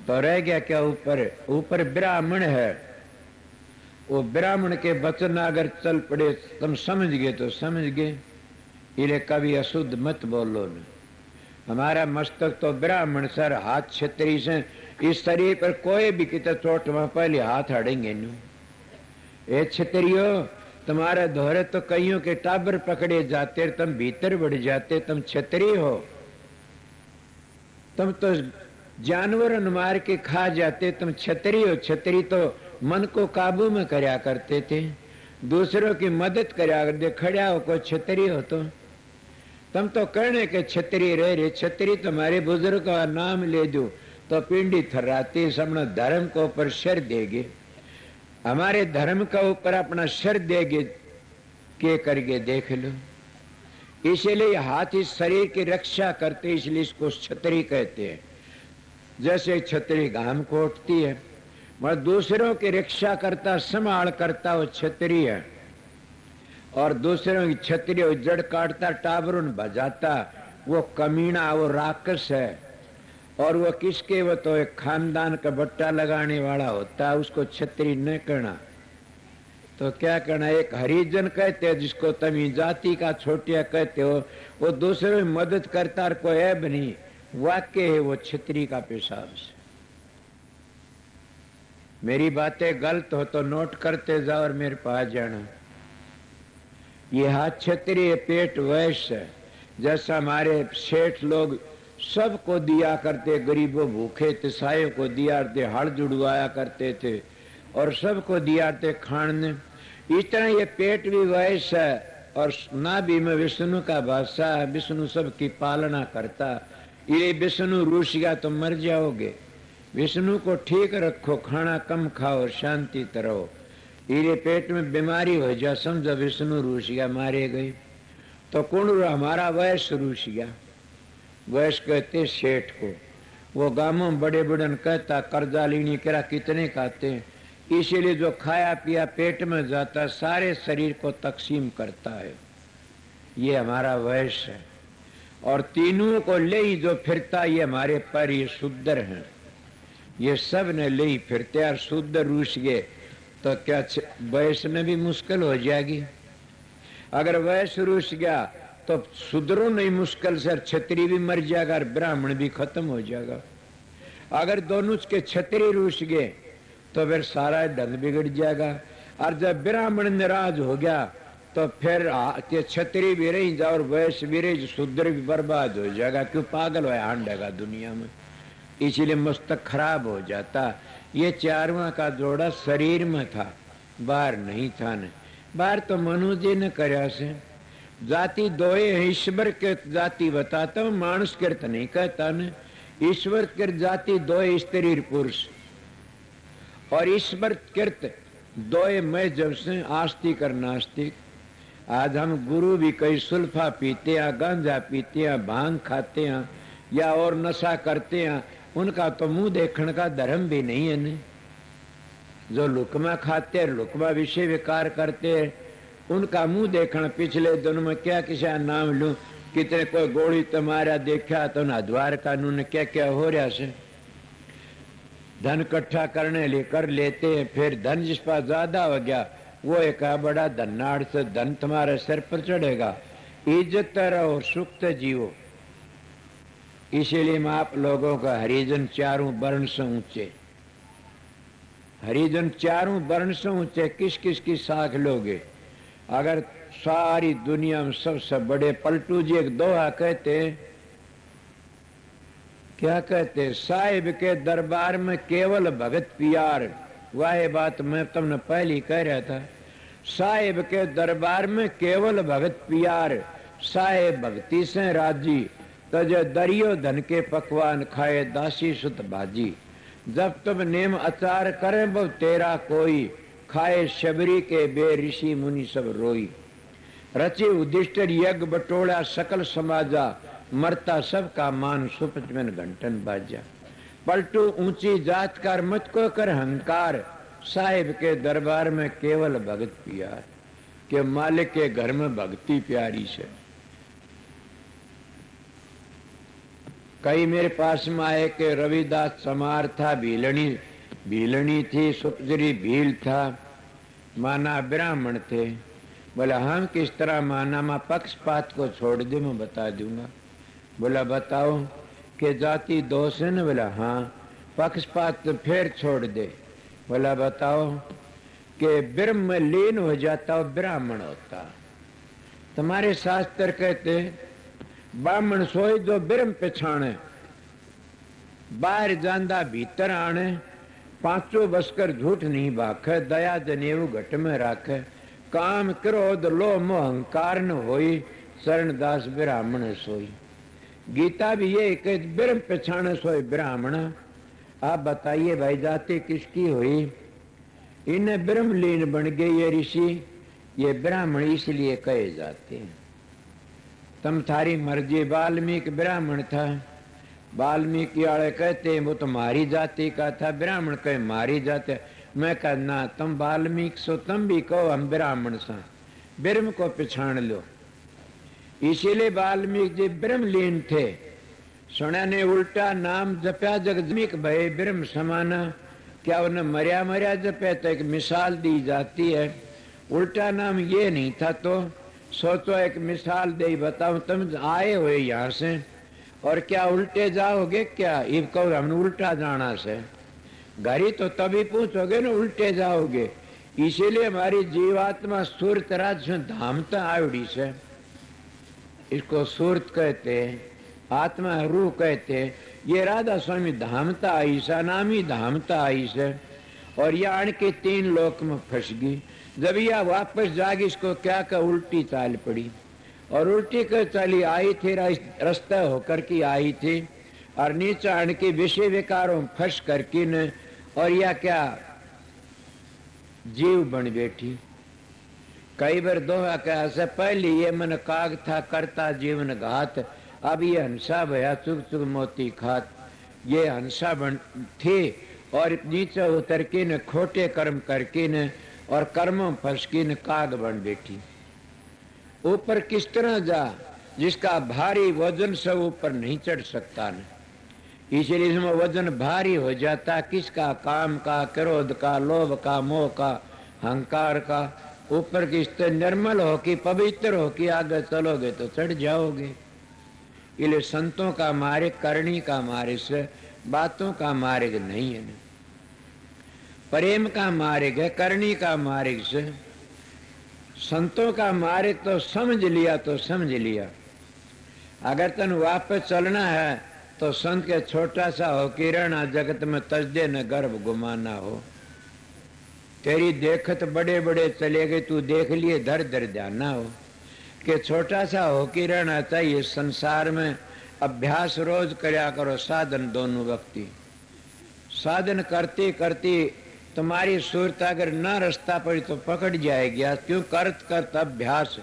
तो रह गया क्या ऊपर? ऊपर ब्राह्मण है। वो ब्राह्मण के वचन अगर चल पड़े, तुम समझ गए तो समझ गए। इले कभी अशुद्ध मत बोलो न। हमारा मस्तक तो ब्राह्मण सर, हाथ क्षत्रिय से। इस शरीर पर कोई भी कितना चोट में पहले हाथ हड़ेंगे नु। ए क्षत्रियो, तुम्हारे दोहरे तो कईयों के टाबर पकड़े जाते, तुम भीतर बढ़ जाते। तुम क्षत्रिय हो, तुम तो जानवर मार के खा जाते। तुम क्षत्रिय हो। क्षत्रिय तो मन को काबू में करया करते थे, दूसरों की मदद करया करते। खड़ा हो को क्षत्रिय हो तो तुम तो कहने के क्षत्रिय रहे। क्षत्रिय तुम्हारे बुजुर्ग का नाम ले दो तो पिंडी थर्राती। सामने धर्म को ऊपर शर देगे। हमारे धर्म का ऊपर अपना सर देगे के करके देख लो। इसीलिए हाथ इस शरीर की रक्षा करते, इसलिए इसको छतरी कहते हैं। जैसे छतरी घाम को उठती है, मगर दूसरों की रक्षा करता, संभाल करता, वो छतरी है। और दूसरों की छतरी उजड़ काटता, टाबरून बजाता, वो कमीना, वो राक्षस है। और वो किसके, वो तो एक खानदान का बट्टा लगाने वाला होता है, उसको छतरी न करना। तो क्या करना, एक हरिजन कहते हैं जिसको तमी जाति का छोटिया कहते हो, वो दूसरों की मदद करता और कोई ऐब नहीं, वाक्य है वो छतरी का पेशाब से। मेरी बातें गलत हो तो नोट करते जाओ और मेरे पास जाना। ये हाथ छतरी है, पेट वैश्य है। जैसा हमारे सेठ लोग सबको दिया करते, गरीबों भूखे तिसाइयों को दिया करते, हड़ जुड़वाया करते थे और सबको दिया करते खाने, इस तरह ये पेट भी वैश्य है। और नाभि में विष्णु का भाषा है, विष्णु सबकी पालना करता। ये विष्णु रूस गया तो मर जाओगे। विष्णु को ठीक रखो, खाना कम खाओ, शांति रहो। ये पेट में बीमारी हो जा, समझो विष्णु रूस गया, मारे गए। तो कौन हमारा वैश्य रूस गया। वैश्य कहते सेठ को। वो गांवों में बड़े बड़े कहता कर्जा लेनी करा कितने खाते हैं, इसीलिए जो खाया पिया पेट में जाता सारे शरीर को तकसीम करता है। ये हमारा वैश्य है। और तीनों को ले ही जो फिरता, ये हमारे पर ये शूद्र हैं। ये सब ने ले ही फिरते। और शूद्र रूस गए तो क्या वैश्य में भी मुश्किल हो जाएगी। अगर वैश्य रूस गया तो शूद्रों नहीं मुश्किल से, छतरी भी मर जाएगा और ब्राह्मण भी खत्म हो जाएगा। अगर दोनों के छतरी रूस गए तो फिर सारा ढंग बिगड़ जाएगा। और जब ब्राह्मण नाराज हो गया तो फिर छतरी भी रही जा और वैश्य भी रही, शूद्र भी बर्बाद हो जाएगा। क्यों पागल है हांडेगा दुनिया में, इसीलिए मस्तक खराब हो जाता। ये चारवां का जोड़ा शरीर में था, बाहर नहीं था। न बाहर तो मनु जी ने करया से। जाति दोए है, ईश्वर के जाति बताता हूँ, मानुष कृत नहीं कहता न। ईश्वर कृत जाति दोए स्त्री पुरुष, और ईश्वर कृत दोए मैं जब से आस्तिक और नास्तिक। आज हम गुरु भी कई सुल्फा पीते हैं, गांजा पीते हैं, भांग खाते हैं या और नशा करते हैं, उनका तो मुंह देखने का धर्म भी नहीं है न। जो लुकमा खाते हैं, लुकमा विषय विकार करते हैं, उनका मुंह देखना। पिछले दिनों में क्या किसी नाम लूं, कितने कोई गोली तुम्हारा देखा तो ना द्वार कानून क्या क्या हो रहा से। धन इकट्ठा करने लिए कर लेते हैं, फिर धन जिस पास ज्यादा हो गया वो एक बड़ा धन्नाड़ से धन तुम्हारे सिर पर चढ़ेगा। इज्जत रहो, सुख से जियो। इसीलिए मैं आप लोगों का हरिजन चारों वर्ण से ऊंचे, हरिजन चारों वर्ण से ऊंचे। किस किस की साख लोगे। अगर सारी दुनिया में सबसे बड़े पलटू जी एक दोहा कहते, क्या कहते, साहिब के दरबार में केवल भगत पियार। वाह बात मैं तुमने पहली कह रहा था। साहिब के दरबार में केवल भगत पियार, साहेब भक्ति से राजी, तज दरियो धन के पकवान खाए दासी सुत भाजी। जब तुम नेम अचार करे वो तेरा कोई, खाए शबरी के बे ऋषि मुनि सब रोई। रचे उदिष्ट यज्ञ बटोड़ा सकल समाजा, मरता सब का मान सुपच में घंटन बाजा। पलटू ऊंची जात कर मत को कर हंकार, साहिब के दरबार में केवल भगत प्यार। के मालिक के घर में भक्ति प्यारी से। कई मेरे पास में आए कि रविदास समार था, भीलनी थी, सुपजरी भील था, माना ब्राह्मण थे। बोला हम किस तरह माना, मैं पक्षपात को छोड़ दे, मैं बता दूंगा। बोला बताओ कि जाति दोष है न। बोला हाँ। पक्षपात तो फिर छोड़ दे। बोला बताओ कि ब्रह्म में लीन हो जाता हो ब्राह्मण होता। तुम्हारे शास्त्र कहते ब्राह्मण सोई जो ब्रह्म पछाणे, बाहर जांदा भीतर आने, पांचों बसकर झूठ नहीं बाखे, दया जनेऊ घट में राखे, काम क्रोध लोभ मोह अहंकार न होई, शरणदास ब्राह्मण सोई। गीता भी ये कि ब्रह्म पछाणे सोई ब्राह्मण। आप बताइए भाई जाति किसकी हुई। इन्हें ब्रह्मलीन बन गए ये ऋषि, ये ब्राह्मण इसलिए कहे जाते हैं। तुम थारी मर्जी। वाल्मीकि ब्राह्मण था, वाल्मीकि वाले कहते वो तो हमारी जाति का था, ब्राह्मण कहे हमारी जाति। मैं कहना तुम वाल्मीकि सो, तुम भी कहो हम ब्राह्मण सा, ब्रह्म को पहचान लो। इसीलिए वाल्मीकि जी ब्रह्मलीन थे। सुना ने उल्टा नाम जप्या जगदमिक भय ब्रह्म समाना। क्या उन्हें मर्या मर्या जपे? तो एक मिसाल दी जाती है। उल्टा नाम ये नहीं था तो सोचो एक मिसाल दे बताओ। तुम आए हुए यहाँ से और क्या उल्टे जाओगे? क्या ये कहो हमने उल्टा जाना से? घरी तो तभी पूछोगे ना उल्टे जाओगे। इसीलिए हमारी जीवात्मा सूरत राज धामता आवड़ी से, इसको सूरत कहते हैं, आत्मा रूह कहते हैं। ये राधा स्वामी धामता आई सा, नाम ही धामता आई से। और यह आण के 3 लोक में फंस गई। जब यह वापस जागी इसको क्या का उल्टी चाल पड़ी, और उल्टी कर चली आई थी, रास्ता होकर की आई थी, और नीचे आण के विषय विकारों फंस करके न, और यह क्या जीव बन बैठी। कई बार दोहा कहा से पहले ये मन काग था करता जीवन घात, अब ये हंसा भया चुग चुग मोती खात। ये हंसा बन थे और नीचे उतर के न खोटे कर्म करके न और कर्मों फंस के न काग बन बैठी। ऊपर किस तरह जा? जिसका भारी वजन से ऊपर नहीं चढ़ सकता न, इसलिए इसमें वजन भारी हो जाता। किसका? काम का, क्रोध का, लोभ का, मोह का, अहंकार का। ऊपर किस तरह निर्मल हो कि पवित्र हो कि आगे चलोगे तो चढ़ जाओगे। इसलिए संतों का मार्ग करनी का मार्ग से, बातों का मार्ग नहीं है। प्रेम का मार्ग है, करनी का मार्ग से। संतों का मार्ग तो समझ लिया तो समझ लिया। अगर तन वापस चलना है तो संत के छोटा सा हो कि रहना जगत में तजदे न गर्भ गुमाना हो। तेरी देखत बड़े बड़े चले गए, तू देख लिए धर धर ध्याना हो। कि छोटा सा हो कि रहना चाहिए संसार में। अभ्यास रोज करया करो, साधन दोनों वक्ती। साधन करती करती तुम्हारी सूरत अगर न रास्ता पड़ी तो पकड़ जाएगी। क्यों? करत करत अभ्यास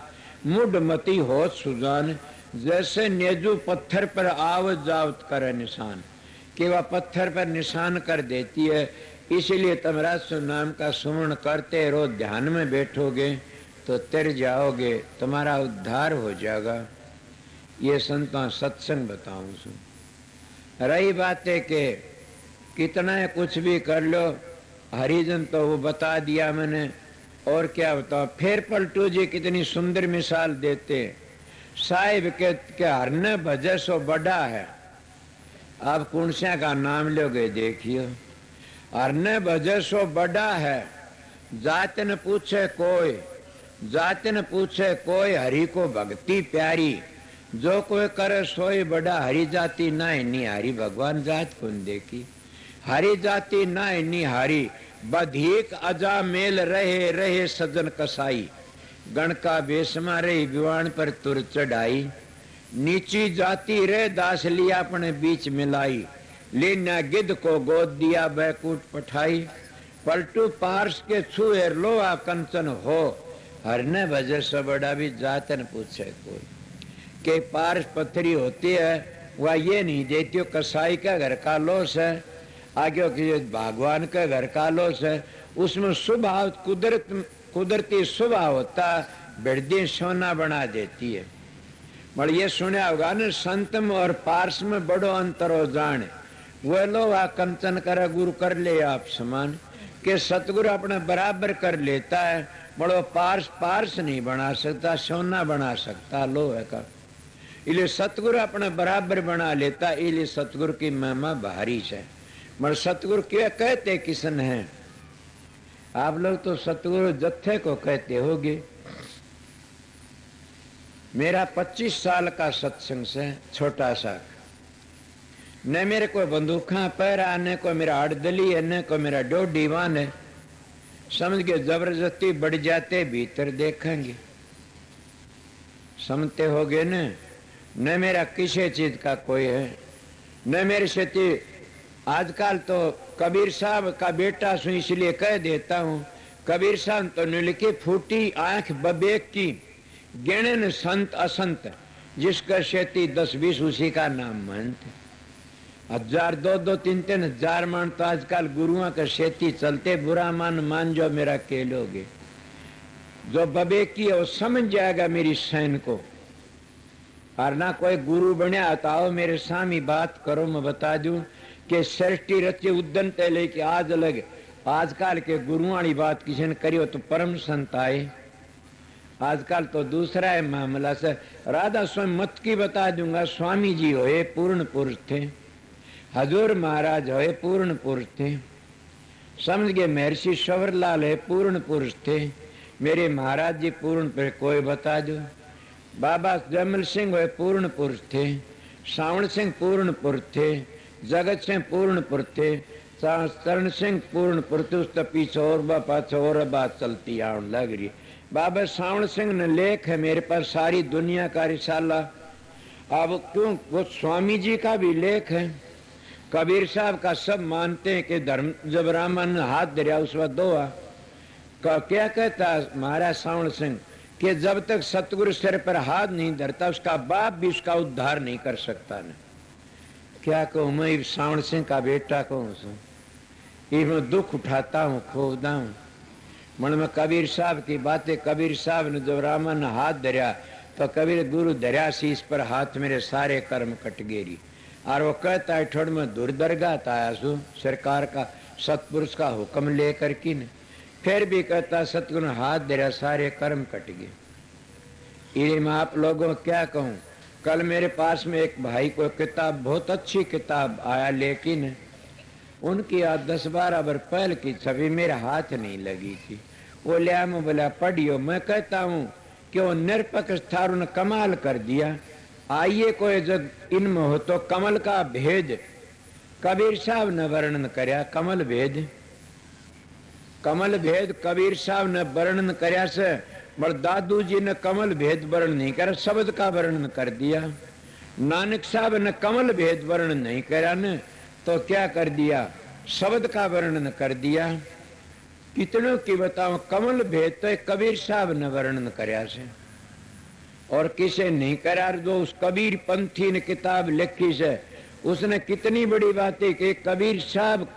मुड मती हो सुजान। जैसे नेजू पत्थर पर आवत जावत करे निशान, कि वह पत्थर पर निशान कर देती है। इसीलिए तुम राजस्व नाम का सुमरण करते रहो, ध्यान में बैठोगे तो तर जाओगे, तुम्हारा उद्धार हो जाएगा। ये संतों सत्संग बताऊं सु। रही बात है कि कितना कुछ भी कर लो, हरिजन तो वो बता दिया मैंने, और क्या बताओ। फिर पलटू जी कितनी सुंदर मिसाल देते। साहिब के हरने भजे सो बड़ा है। आप कुणसिया का नाम लोगे देखियो। हरने भजे सो बड़ा है, जात न पूछे कोई, जात न पूछे कोई, हरि को भक्ति प्यारी। जो कोई करे सोई बड़ा, हरि जाति ना इन्नी हरि भगवान जात कौन देखी। हरि जाति ना इन्नी हरि, बधिक अजा मेल रहे रहे सजन कसाई। गण का बेसमा रही विवान पर तुर चढ़ाई। नीची जाति रे दास लिया अपने बीच मिलाई। लेना गिद्ध को गोद दिया बैकुट पठाई। पलटू पार्स के छुए लोहा कंचन हो, हरने भजे से बड़ा भी जात न पूछे कोई। के पार्स पत्थरी होती है वह ये नहीं देती हो कसाई का घर का लोस है, आगे कि भगवान का घर का लोस है। उसमें स्वभाव कुदरती स्वभाव होता, बिरदी सोना बना देती है। पर ये सुना होगा न, संतम और पार्स में बड़ो अंतर हो जाने। वह लोहा कंचन करे गुरु कर ले आप समान, के सतगुरु अपने बराबर कर लेता है। बड़ो पार्स पार्स नहीं बना सकता, सोना बना सकता लोहे का। इसलिए सतगुरु अपने बराबर बना लेता। इसलिए सतगुरु की महिमा भारी है। मगर सतगुरु क्या कहते किसन है? आप लोग तो सतगुरु जत्थे को कहते होगे। मेरा 25 साल का सत्संग से छोटा सा, न मेरे को बंदूखा पैरा, न को मेरा अड़दली है, न को मेरा डोडीवान है। समझ के जबरदस्ती बढ़ जाते, भीतर देखेंगे समझते हो गए न मेरा किसी चीज का कोई है, न मेरे से आजकल तो कबीर साहब का बेटा सु इसलिए कह देता हूँ, कबीर साहब तो ने लिखी फूटी आंख बबेक की गिणन संत असंत, जिसका शेती 10-20 उसी का नाम महंत। 1000 2-2 3-3 हजार मान तो आजकल गुरुओं का शेती चलते, बुरा मान जो मेरा केलोगे। जो बबेकी है वो समझ जाएगा मेरी सैन को। और ना कोई गुरु बनया तो आओ मेरे सामी बात करो, मैं बता दूं कि सृष्टि रचे उद्दन ते लेके आज अलग। आजकल के गुरुओं वाली बात किसी ने करी हो तो परम संत आए। आजकल तो दूसरा है मामला से। राधा स्वामी मत की बता दूंगा, स्वामी जी होए पूर्ण पुरुष थे, हजूर महाराज होए पूर्ण पुरुष थे, समझ गए। महर्षि शंवरलाल है पूर्ण पुरुष थे, मेरे महाराज जी पूर्ण पुरुष। कोई बता दो। बाबा जमल सिंह होए पूर्ण पुरुष थे, सावण सिंह पूर्ण पुरुष थे, जगत सिंह पूर्ण पुरुष थे, चरण सिंह पूर्ण पुरुष। उस पीछे और बात चलती आने लग रही। बाबा सावण सिंह ने लेख है मेरे पास, सारी दुनिया का रिसाला। अब क्यों वो स्वामी जी का भी लेख है, कबीर साहब का सब मानते हैं कि धर्म जब रामन हाथ दरिया उस वक्त दोआ। क्या कहता महाराज सावण सिंह कि जब तक सतगुरु सिर पर हाथ नहीं धरता उसका बाप भी उसका उद्धार नहीं कर सकता न। क्या कहूँ मैं सावण सिंह का बेटा कहूँ, मैं दुख उठाता हूँ, खोदता हूँ। मन में कबीर साहब की बातें, कबीर साहब ने जब रामन ने हाथ धरिया तो कबीर गुरु धरिया सी इस पर हाथ, मेरे सारे कर्म कट गेरी। और वो कहता है ठोड़ में दुर्दरगाह आया सु सरकार का सतपुरुष का हुक्म लेकर की न, फिर भी कहता सतगुरु ने हाथ धरिया सारे कर्म कट गए। ये मैं आप लोगों को क्या कहूँ। कल मेरे पास में एक भाई को किताब, बहुत अच्छी किताब आया, लेकिन उनकी आज 10-12 बार पहल की छवि मेरे हाथ नहीं लगी थी। वो लिया मैं बोला पढ़ियो। मैं कहता हूँ कि वो निरपक्ष थारू ने कमाल कर दिया। आइए कोई जब इनमें हो तो कमल का भेद कबीर साहब ने वर्णन करया। कमल भेद, कमल भेद कबीर साहब ने वर्णन करया से, पर दादू जी ने कमल भेद वर्णन नहीं करा, शब्द का वर्णन कर दिया। नानक साहब ने कमल भेद वर्णन नहीं करा न, तो क्या कर दिया, शब्द का वर्णन कर दिया। कितनों की बताओ, कमल भेद तो कबीर साहब ने वर्णन करया से और किसे नहीं करा। जो उस कबीर पंथी ने किताब लिखी से उसने कितनी बड़ी बातें कि कबीर साहब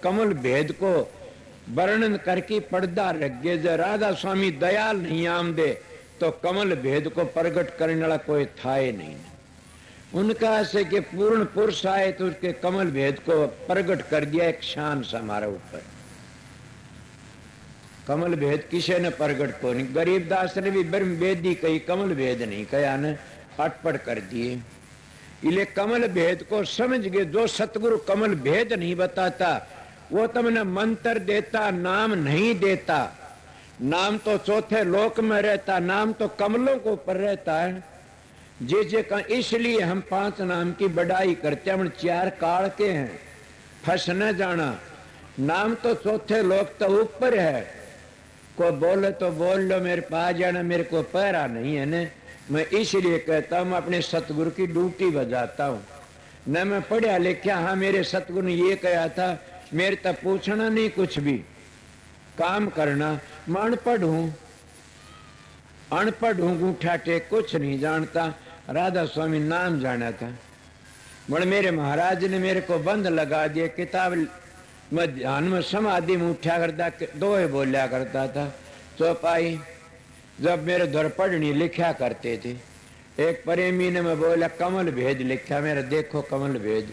कमल भेद को वर्णन करके पर्दा रख गए। जो राधा स्वामी दयाल नहीं आम दे तो कमल भेद को प्रकट करने वाला कोई था ही नहीं। उनका ऐसे कि पूर्ण पुरुष आए तो उसके कमल भेद को प्रकट कर दिया। एक शान सा हमारे ऊपर कमल भेद किसे ने प्रकट को नहीं। गरीबदास ने भी ब्रह्म वेदी कही, कमल भेद नहीं कहा न, अटपट कर दिए। इसलिए कमल भेद को समझ गए। जो सतगुरु कमल भेद नहीं बताता वो तुमने मंत्र देता, नाम नहीं देता। नाम तो चौथे लोक में रहता, नाम तो कमलों के ऊपर रहता है। जे का इसलिए हम 5 नाम की बढ़ाई करते हैं। हम 4 काल के हैं, फंस न जाना। नाम तो चौथे लोक तो ऊपर है। को बोले तो बोल लो, मेरे पास जाना मेरे को पैरा नहीं है न। मैं इसलिए कहता हूँ अपने सतगुरु की ड्यूटी बजाता हूँ न। मैं पढ़ा लिखा, हाँ मेरे सतगुरु ने ये कहा था, मेरे तक पूछना नहीं, कुछ भी काम करना। मैं अनपढ़ हूँ, अनपढ़ हूँ, गूठा टेक कुछ नहीं जानता। राधा स्वामी नाम जाना था। बड़े मेरे महाराज ने मेरे को बंद लगा दिया। किताब मैं ध्यान में समाधि में उठा करता, दोहे बोलिया करता था। चौपाई जब मेरे घर पढ़नी लिखा करते थे। एक प्रेमी ने मैं बोला कमल भेद लिखा, मेरा देखो कमल भेद।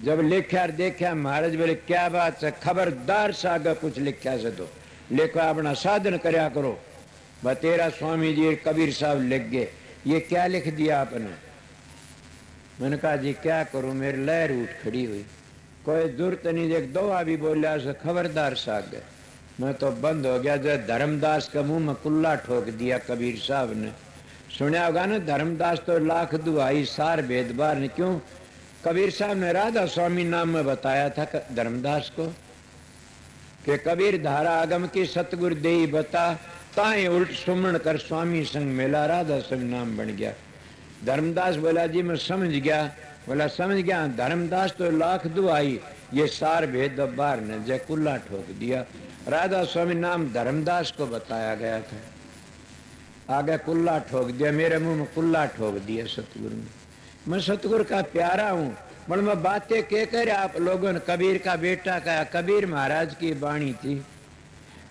जब लिखा देखा महाराज बोले क्या बात है, खबरदार से आगे कुछ लिखा से तो लिखो, अपना साधन करया करो। बतेरा स्वामी जी कबीर साहब लिख गए, ये क्या लिख दिया आपने। मैंने कहा जी क्या करूं, मेरी लहर उठ खड़ी हुई। कोई जरूरत नहीं, देख दो अभी बोलिया से खबरदार से आगे। मैं तो बंद हो गया। जब धर्मदास के मुंह में कुल्ला ठोक दिया कबीर साहब ने। सुना होगा ना, धर्मदास तो लाख दुआई सार भेदभार ने। क्यों, कबीर साहब ने राधा स्वामी नाम में बताया था धर्मदास को कि कबीर धारा आगम की सतगुरु देई बता, ताए उल्ट सुमरण कर स्वामी संग मेला। राधा संग नाम बन गया। धर्मदास बोला जी मैं समझ गया, बोला समझ गया धर्मदास तो लाख दुआई, ये सार भेद बार ने जय कुल्ला ठोक दिया। राधा स्वामी नाम धर्मदास को बताया गया था, आगे कुल्ला ठोक दिया, मेरे मुंह में कुल्ला ठोक दिया सतगुरु ने। मैं सतगुरु का प्यारा हूं, पर मैं बातें कह कर आप लोगों ने कबीर का बेटा कहा। कबीर महाराज की वाणी थी,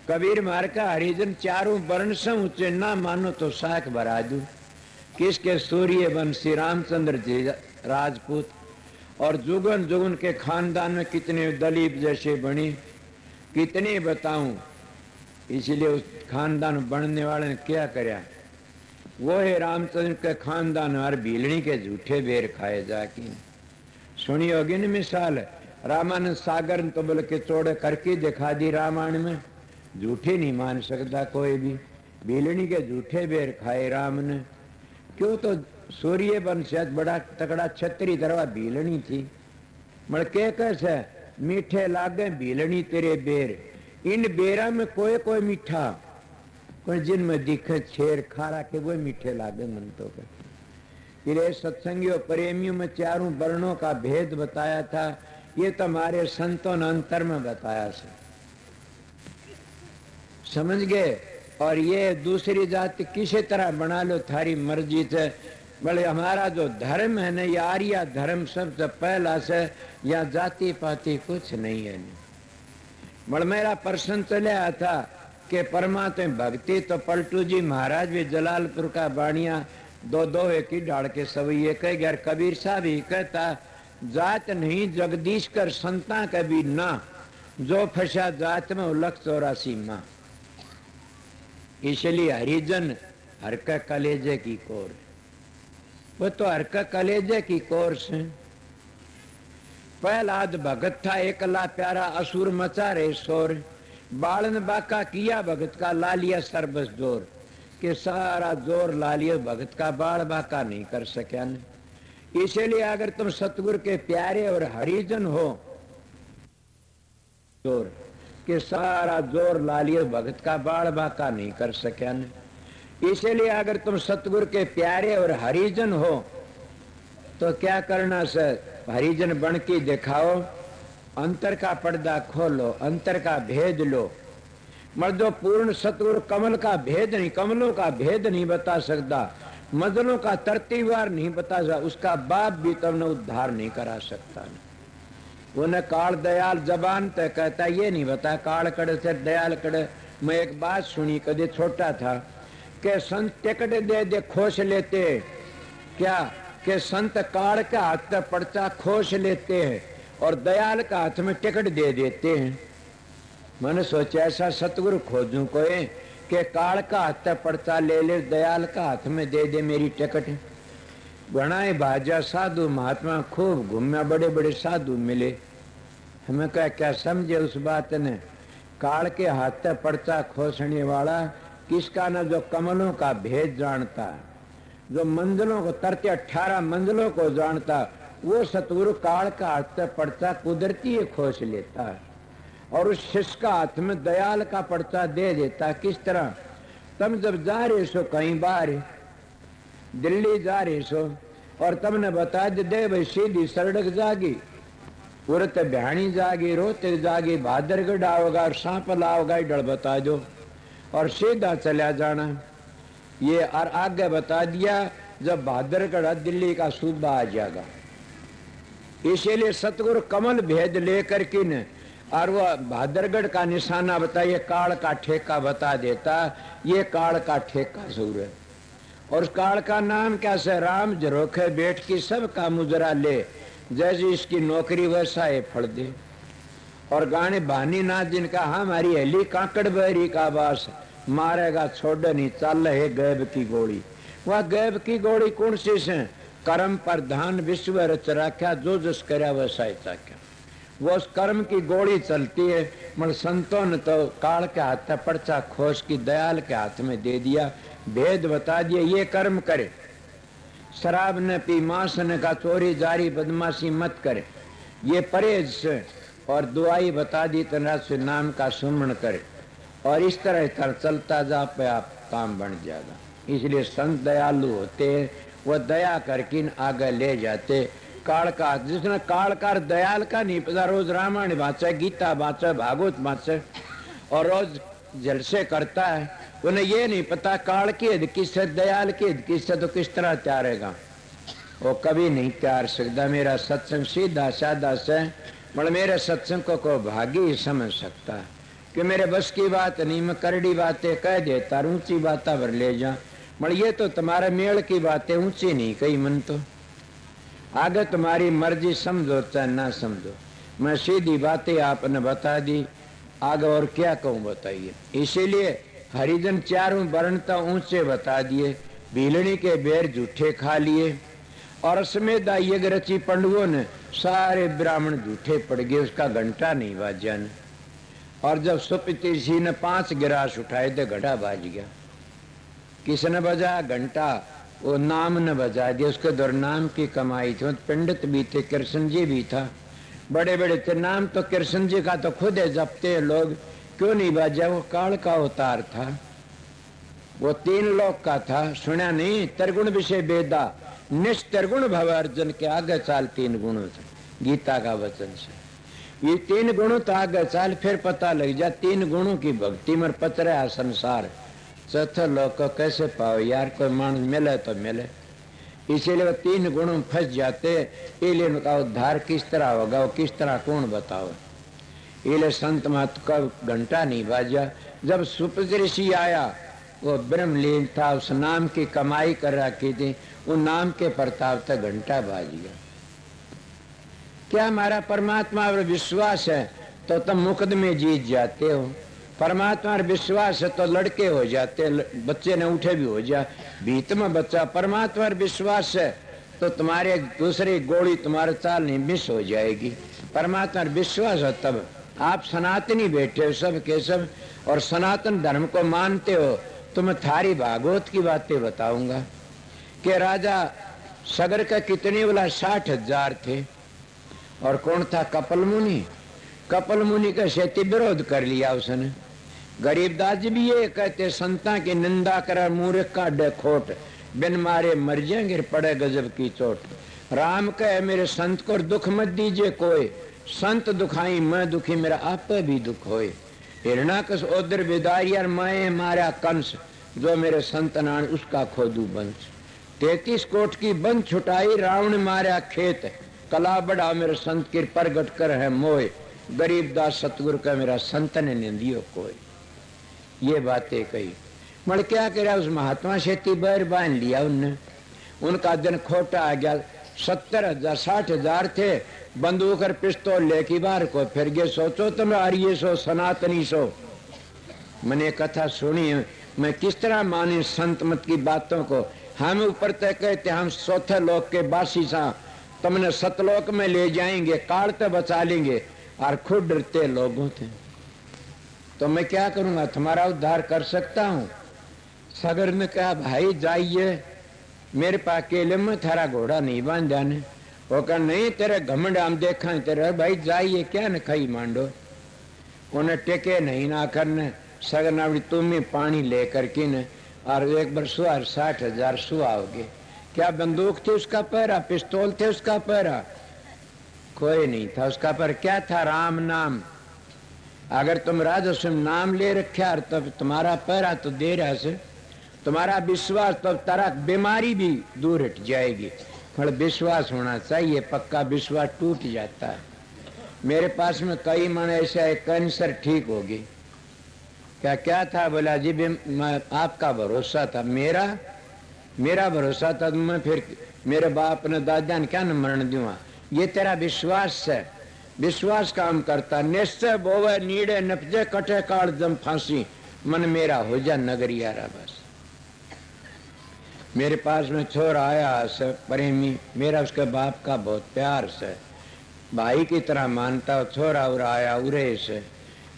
कबीर मार का हरिजन चारों वर्ण से ऊंचे, ना मानो तो साख भरा दूं। किसके सूर्य वंशी रामचंद्र जी राजपूत, और जुगन जुगन के खानदान में कितने दलीप जैसे बने, कितने बताऊं। इसलिए उस खानदान बनने वाले ने क्या कराया, वो है रामचंद्र के खानदान और भीलनी के झूठे बेर खाए जाके। सुनी होगी न मिसाल, रामानंद सागर तो बोल के चौड़े करके दिखा दी रामायण में, झूठे नहीं मान सकता कोई भी। भीलनी के झूठे बेर खाए राम ने, क्यों तो सूर्य वंश बड़ा तकड़ा छतरी तरवा भीलनी थी। मल के कैसे मीठे लागे भीलनी तेरे बेर, इन बेरा में कोई कोई मीठा, कोई जिनमें दिखे छेर खारा के वो मीठे लागे मन तो के। ये सत्संगियों प्रेमियों में चारों वर्णों का भेद बताया था, ये तुम्हारे संतों ने अंतर में बताया से, समझ गए। और ये दूसरी जाति किसी तरह बना लो थारी मर्जी से, बोले हमारा जो धर्म है ना, ये आर्य धर्म सबसे पहला से, या जाति पाति कुछ नहीं है। बोले मेरा प्रश्न चला था कि परमात्मा भक्ति तो पलटू जी महाराज भी जलालपुर का बाणिया दो दो एक ही डाल के सब ये कह गया। कबीर साहब ही कहता जात नहीं जगदीश कर संता कभी ना, जो फंसा जात में उलख 84 माँ। इसलिए हरिजन हर का कलेजे की कोर, वो तो हर का कलेजे की कोर से। प्रहलाद भगत था एकला प्यारा, असुर मचा रहे शोर, बालन बाका किया भगत का, ला लिया सर्वस जोर, के सारा जोर ला लिया भगत का, बाल बाका नहीं कर सका न। इसलिए अगर तुम सतगुरु के प्यारे और हरिजन हो, जोर के सारा जोर ला लिया भगत का, बाल बाका नहीं कर सका न। इसलिए अगर तुम सतगुरु के प्यारे और हरिजन हो तो क्या करना सर, हरिजन बन के दिखाओ, अंतर का पर्दा खोलो, अंतर का भेद लो। मर्दो पूर्ण सतगुरु कमल का भेद नहीं, कमलों का भेद नहीं बता सकता, मजलों का तरतीबवार नहीं बता सकता, उसका बाप भी तुमने उद्धार नहीं करा सकता। उन्हें काल दयाल जबान तय कहता ये नहीं बता काल कड़े से दयाल कड़े। मैं एक बात सुनी कदे छोटा था कि संत टिकट दे दे खोश लेते, क्या कि संत काल के हाथ में पर्चा खोश लेते हैं और दयाल का हाथ में टिकट दे देते हैं। मैंने सोचा ऐसा सतगुरु खोजूं कोई कि काल का हाथ में पर्चा ले ले, दयाल का हाथ में दे दे मेरी टिकट। बनाए भाजा साधु महात्मा खूब घूमया, बड़े बड़े साधु मिले। हमें कहा क्या समझे उस बात ने, काल के हाथ में पर्चा खोसने वाला किसका न, जो कमलों का भेद जानता, जो मंजिलों को तरते 18 मंजिलों को जानता, वो सतगुरु काल का हाथ में पर्चा कुदरती है खोस लेता है और उस शिष्य का हाथ में दयाल का पर्चा दे देता। किस तरह, तुम जब जा रहे सो कहीं बाहर दिल्ली जा रहे सो और तुमने बता दे भाई सीधी सड़क जागी, उरत भ्याणी जागी, रोहतक जागी, भादरगढ़ आओगा और सांपल आओगा, इधर बता दो और सीधा चला जाना। ये और आगे बता दिया जब भादरगढ़ दिल्ली का सूबा आ जाएगा। इसीलिए सतगुरु कमल भेद लेकर के न और वो भादरगढ़ का निशाना बताइए, काल का ठेका बता देता, ये काल का ठेका सूर है। और उस काल का नाम क्या से, राम झरोखे बैठ की सबका मुजरा ले, जैसे इसकी नौकरी वैसा है फल दे। और गाने भानी नाथ जिनका हमारी हली काकड़ बहरी का बास, मारेगा छोड़ नहीं चल है गैब की गोली। वह गैब की गोली कौन सी से, कर्म पर ध्यान विश्व रच रखा, जो जस करया वैसा ही चाख्या। वो उस कर्म की गोली चलती है। मगर संतों ने तो काल के हाथ में पर्चा खोस की दयाल के हाथ में दे दिया, भेद बता दिया, ये कर्म करे, शराब न पी, मांस न खा, चोरी जारी बदमाशी मत करे, ये परहेज से, और दुआई बता दी तरह से नाम का सुमरण करे, और इस तरह कर चलता जा पे आप काम बन जाएगा। इसलिए संत दयालु होते हैं, वो दया करके आगे ले जाते। काल का, जिसने काल का दयाल का नहीं पता, रोज रामायण वाचे, गीता वाचे, भागवत वाचे और रोज जलसे करता है, उन्हें ये नहीं पता काल की हद किससे, दयाल की हद किससे, तो किस तरह त्यारेगा? वो कभी नहीं त्यार सकता। मेरा सत्संग सीधा साधा से, मतलब मेरे सत्संग को भागी ही समझ सकता है कि मेरे बस की बात नहीं, मैं करड़ी बातें कह देता, ऊंची बातें भर ले जा, मतलब ये तो तुम्हारे मेल की बातें ऊंची नहीं कही, मन तो आगे तुम्हारी मर्जी, समझो चाहे ना समझो। मैं सीधी बातें आपने बता दी, आगे और क्या कहूँ बताइए। इसीलिए हरिजन चारों वर्ण तो ऊंचे बता दिए, भीलनी के बेर झूठे खा लिए, और समेत यज्ञ रची पंडुओं ने सारे ब्राह्मण झूठे पड़ गए, उसका घंटा नहीं बाजा ने। और जब सुपति जी ने 5 गिलास उठाए थे, घंटा बाज गया। किसने बजा? घंटा। वो नाम ने बजा दिया, उसके दौर नाम की कमाई थी। पंडित भी थे, कृष्ण जी भी था, बड़े बड़े थे। नाम तो कृष्ण जी का तो खुद है जपते लोग, क्यों नहीं बाजा? वो काल का अवतार था, वो 3 लोक का था। सुना नहीं? त्रिगुण विषय वेदा निष्त्रिगुण भव अर्जुन के आगे चाल 3 गुणों से, गीता का वचन से। ये 3 गुणों तो आगे चाल, फिर पता लग जा 3 गुणों की भक्ति में पचरा संसार। चौथे लोक को कैसे पाओ यार? कोई मानस मिले तो मिले, इसीलिए वो 3 गुणों में फंस जाते। इसलिए उनका उद्धार किस तरह होगा, वो किस तरह कौन बताओ? इसलिए संत मत का घंटा नहीं बाजा। जब सुपति ऋषि आया, वो ब्रह्मलीन था, उस नाम की कमाई कर रखी थी, उन नाम के प्रताप तक घंटा बाज गया। क्या हमारा परमात्मा पर विश्वास है तो तुम मुकदमे जीत जाते हो। परमात्मा पर विश्वास है तो लड़के हो जाते, बच्चे ने उठे भी हो जा, भीत में बच्चा। परमात्मा पर विश्वास है तो तुम्हारे दूसरी गोली तुम्हारे चाल नहीं मिस हो जाएगी। परमात्मा पर विश्वास है तब आप सनातनी बैठे हो सब के सब, और सनातन धर्म को मानते हो। तो मैं थारी भागवत की बातें बताऊंगा कि राजा सगर का कितने वाला 60,000 थे, और कौन था? कपिल मुनि। कपिल मुनि का शेती विरोध कर लिया उसने। गरीबदास जी भी ये कहते, संता की निंदा कर मूर्ख का डे खोट, बिन मारे मर जाएंगे पड़े गजब की चोट। राम कहे मेरे संत को दुख मत दीजिए कोई, संत दुखाई मैं दुखी मेरा आप भी दुख होए। हिरणाकश उधर विदारियार मैं मारा कंस, जो मेरे संत नान उसका खोदू बंश। 33 कोट की बंद छुटाई, रावण मारा खेत, कला बढ़ा मेरे संत की प्रगट कर है मोए। गरीबदास सतगुरु का मेरा संत ने निंदियो कोई। ये बातें कही। मगर क्या करा, उस महात्मा शेती बैर बांध लिया उनने। उनका दिन खोटा आ गया। 70,000 60,000 थे, बंदूक और पिस्तौल लेके बाहर को फिर गए। सोचो तुम आर्य सो सनातनी सो। मैंने कथा सुनी, मैं किस तरह माने संत मत की बातों को। हम ऊपर तय कहते हम चौथे लोक के बासी सा, तुमने सतलोक में ले जाएंगे, काल तो बचा लेंगे, और खुद डरते लोगों थे। तो मैं क्या करूंगा? तुम्हारा उद्धार कर सकता हूँ? सगर ने कहा भाई जाइए, मेरे पास अकेले में थारा घोड़ा नहीं बांधा ने। वो कहा नहीं, तेरे घमंड हम देखा तेरे। भाई जाइए, क्या न खाई मांडो। उन्हें टेके नहीं ना करने। सगर नावड़ी तुम ही पानी लेकर के न, और एक बार 60,000 सुहाओगे। क्या बंदूक थी उसका पैरा? पिस्तौल थे उसका पैरा? कोई नहीं था उसका पर। क्या था? राम नाम। अगर तुम राजस्व नाम ले रखा तब तुम्हारा पैरा तो दे रहा से, तुम्हारा विश्वास तब तारा बीमारी भी दूर हट जाएगी। पर विश्वास होना चाहिए, पक्का विश्वास टूट जाता है। मेरे पास में कई मन ऐसा है, कैंसर ठीक होगी। क्या क्या था? बोला जी आपका भरोसा था। मेरा भरोसा था, मैं फिर मेरे बाप ने दादा ने क्या न मरण दूंगा। ये तेरा विश्वास है, विश्वास काम करता। निश्चय बोवे नीड़े नपजे कटे काल जम फांसी, मन मेरा हो जा नगरियारा। बस मेरे पास में छोरा आया से प्रेमी, मेरा उसके बाप का बहुत प्यार से भाई की तरह मानता। छोरा उरा आया उरे से,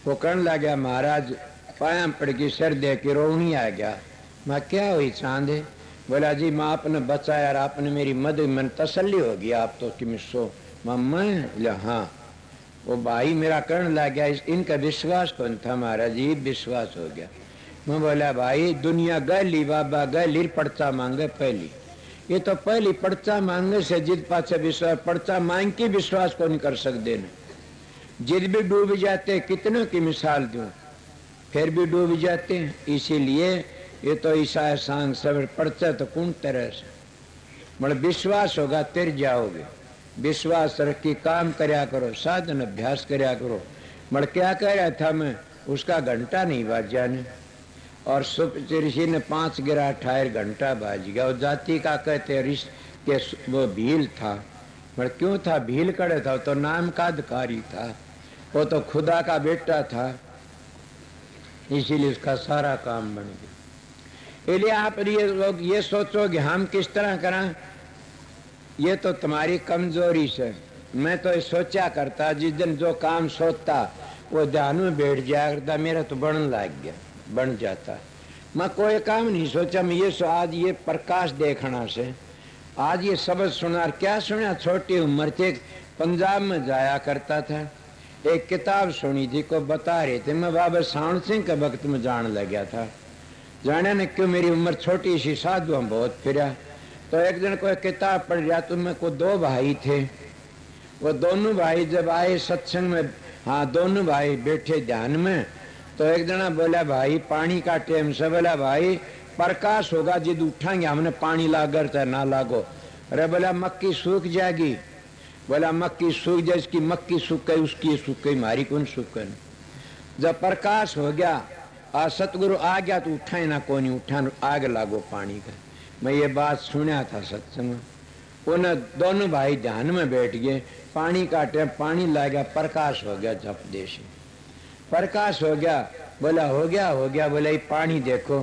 वो कहने लगा महाराज पाया पड़ गई, सर दे के रोनी आ गया। मैं क्या हुई चांदे? बोला जी माँ आपने बचाया, आपने मेरी मदद, मन तसल्ली हो गया आप तो कि मिसो मैं। हाँ, वो भाई मेरा कहने लग गया इनका विश्वास कौन था? महाराज जी विश्वास हो गया। मैं बोला भाई दुनिया गली बाबा गली पर्चा मांगे पहली, ये तो पहली पर्चा मांगे से जिद पाछे विश्वास, पर्चा मांग के विश्वास कौन कर सकते न। जिद भी डूब जाते, कितनों की मिसाल दूं, फिर भी डूब जाते हैं। इसीलिए ये तो ईसा सांग सब पर्चा तो कौन तरह से मतलब विश्वास होगा तिर जाओगे। विश्वास रखी काम करया करो, साधन अभ्यास करया करो। मगर क्या कह रहा था मैं, उसका घंटा नहीं बाजा ने, और ऋषि ने 5 गिरा ठायर घंटा बाज गया। और जाति का कहते ऋषि के वो भील था, मगर क्यों था भील करे था, तो नाम का अधिकारी था, वो तो खुदा का बेटा था, इसीलिए उसका सारा काम बन गया। इसलिए आप ये लोग ये सोचो कि हम किस तरह करें, ये तो तुम्हारी कमजोरी से। मैं तो सोचा करता, जिस दिन जो काम सोचता वो ध्यान में बैठ जाया करता, मेरा तो बन लग गया, बन जाता। मैं कोई काम नहीं सोचा, मैं ये आज ये प्रकाश देखना से आज ये शब्द सुना। क्या सुना, छोटी उम्र से पंजाब में जाया करता था, एक किताब सुनी थी, को बता रहे थे, मैं बाबा सावण सिंह के वक्त में जान लग गया था। जाने ने क्यों, मेरी उम्र छोटी सी, साधु हम बहुत फिरा। तो एक दिन कोई किताब पढ़ रहा, तो मैं को 2 भाई थे, वो दोनों भाई जब आए सत्संग में, हाँ दोनों भाई बैठे ध्यान में, तो एक जना बोला भाई पानी का टाइम से, बोला भाई प्रकाश होगा जिद उठाएंगे, हमने पानी लागर चाहे ना लागो। अरे बोला मक्की सूख जाएगी, बोला मक्की सूख जाए, इसकी मक्की सूख गई, उसकी सूख गई, हमारी कौन सूख गई। जब प्रकाश हो गया और सतगुरु आ गया तो उठाए ना, कौन उठा, आग लागो पानी का। मैं ये बात सुना था सत्संग, उन दोनों भाई ध्यान में बैठ गए, पानी का टाइम, पानी ला गया, प्रकाश हो गया, जप देश प्रकाश हो गया। बोला हो गया, हो गया। बोला ये पानी देखो,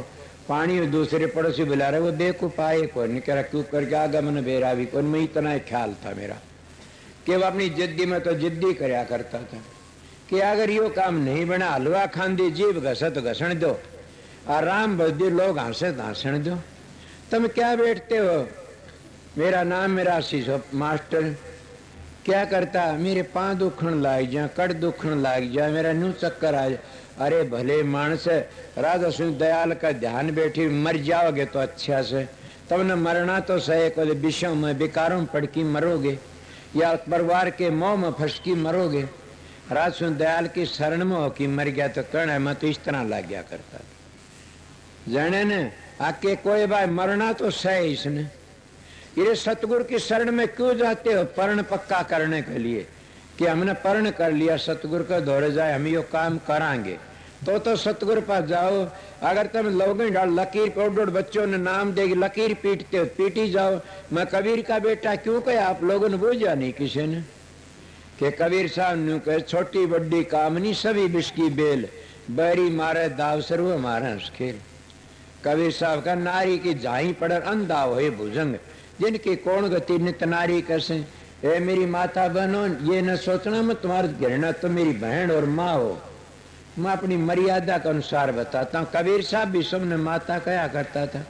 पानी दूसरे पड़ोसी बुला रहे, वो देखो पाए को नहीं कह रहा, क्यों करके आगा मन बेरा भी कौन, मैं इतना ख्याल था मेरा कि वो अपनी जिद्दी में तो जिद्दी करया करता था कि अगर यो काम नहीं बना, हलवा खांदी जीव घसत घसण दो, आराम बदी लोग हंसे हंसण दो। तुम क्या बैठते हो, मेरा नाम मेरा आशीष मास्टर, क्या करता, मेरे पांव दुखण लाग जा, कड़ दुखण लाग जा, मेरा न्यू चक्कर आ जा। अरे भले मानस, राधा सिंह दयाल का ध्यान बैठी, मर जाओगे तो अच्छा से, तुमने मरना तो सही, को विषयों में विकारों में पड़ की मरोगे, या परिवार के मोह में फंस की मरोगे। राधा सिंह दयाल की शरण में होकर मर गया तो कहना, मैं तो इस तरह लग गया करता था। जाने ने आके कोई भाई मरना तो सही, इसने ये सतगुरु की शरण में क्यों जाते हो, पर्ण पक्का करने के लिए कि हमने पर्ण कर लिया, सतगुरु का दौरे जाए, हम यो काम करांगे, तो सतगुरु पास जाओ। अगर तुम लोग डाल लकीर पे बच्चों ने नाम देगी, लकीर पीटते हो, पीटी जाओ। मैं कबीर का बेटा क्यों कहे, आप लोगों ने बूझा नहीं किसी ने कि कबीर साहब ने कहे, छोटी बड़ी कामनी सभी विष की बेल, बैरी मारे दाव सर्व मारे खेल। कबीर साहब का नारी की झाई पड़ अंधा हो भुजंग, जिनकी कौन गति नित नारी कैसे। ए मेरी माता बहनों, ये न सोचना मैं तुम्हारी घृणा, तो मेरी बहन और माँ हो, मैं अपनी मर्यादा के अनुसार बताता हूँ। कबीर साहब भी सबने माता कहा करता था,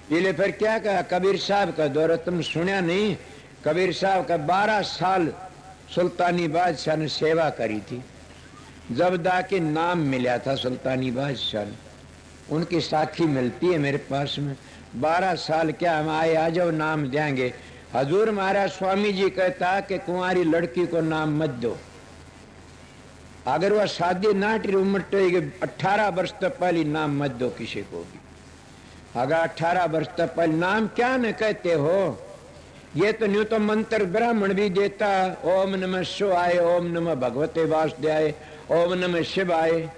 इसलिए फिर क्या कहा, कबीर साहब का दौर तुम सुना नहीं। कबीर साहब का 12 साल सुल्तानी बादशाह ने सेवा करी थी, जब दा के नाम मिला था सुल्तानी बादशाह ने, उनकी साखी मिलती है मेरे पास में। 12 साल क्या, हम आए आ जाओ नाम देंगे। हजूर महाराज स्वामी जी कहता कि कुंवारी लड़की को नाम मत दो, अगर वह शादी नाटी उम्र तो 18 वर्ष तक पहले नाम मत दो किसी को भी। अगर 18 वर्ष तक पहले नाम क्या न कहते हो, ये तो न्यू तो मंत्र ब्राह्मण भी देता, ओम नमः शिवाय, ओम नमः भगवते वासुदेवाय, ओम नमः शिवाय,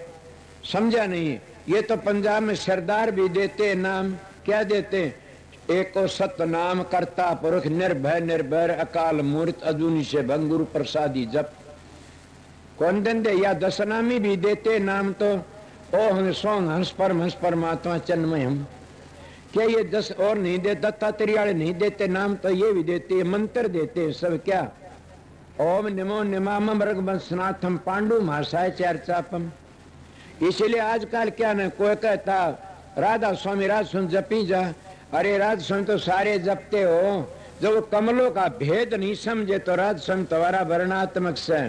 समझा नहीं। ये तो पंजाब में सरदार भी देते नाम, क्या देते, एको सत नाम करता पुरुष, निर्भय निर्भय अकाल मूर्त, अजूनी से भंगुरु प्रसादी जप। कौन दिन दे, या दशनामी भी देते नाम, तो ओ हम सोंग हंस परमात्मा चन्मय हम। क्या ये 10 और नहीं दे, दत्तात्रेय वाले नहीं देते नाम, तो ये भी देते, मंत्र देते सब। क्या, ओम निमो निमाम मृगवंशनाथम पांडु महासाय चर्चापम। इसीलिए आजकल क्या न, कोई कहता राधा स्वामी राधा स्वामी जपी जा, अरे राधा स्वामी तो सारे जपते हो, जब कमलों का भेद नहीं समझे तो राधा स्वामी तुम्हारा वर्णात्मक से।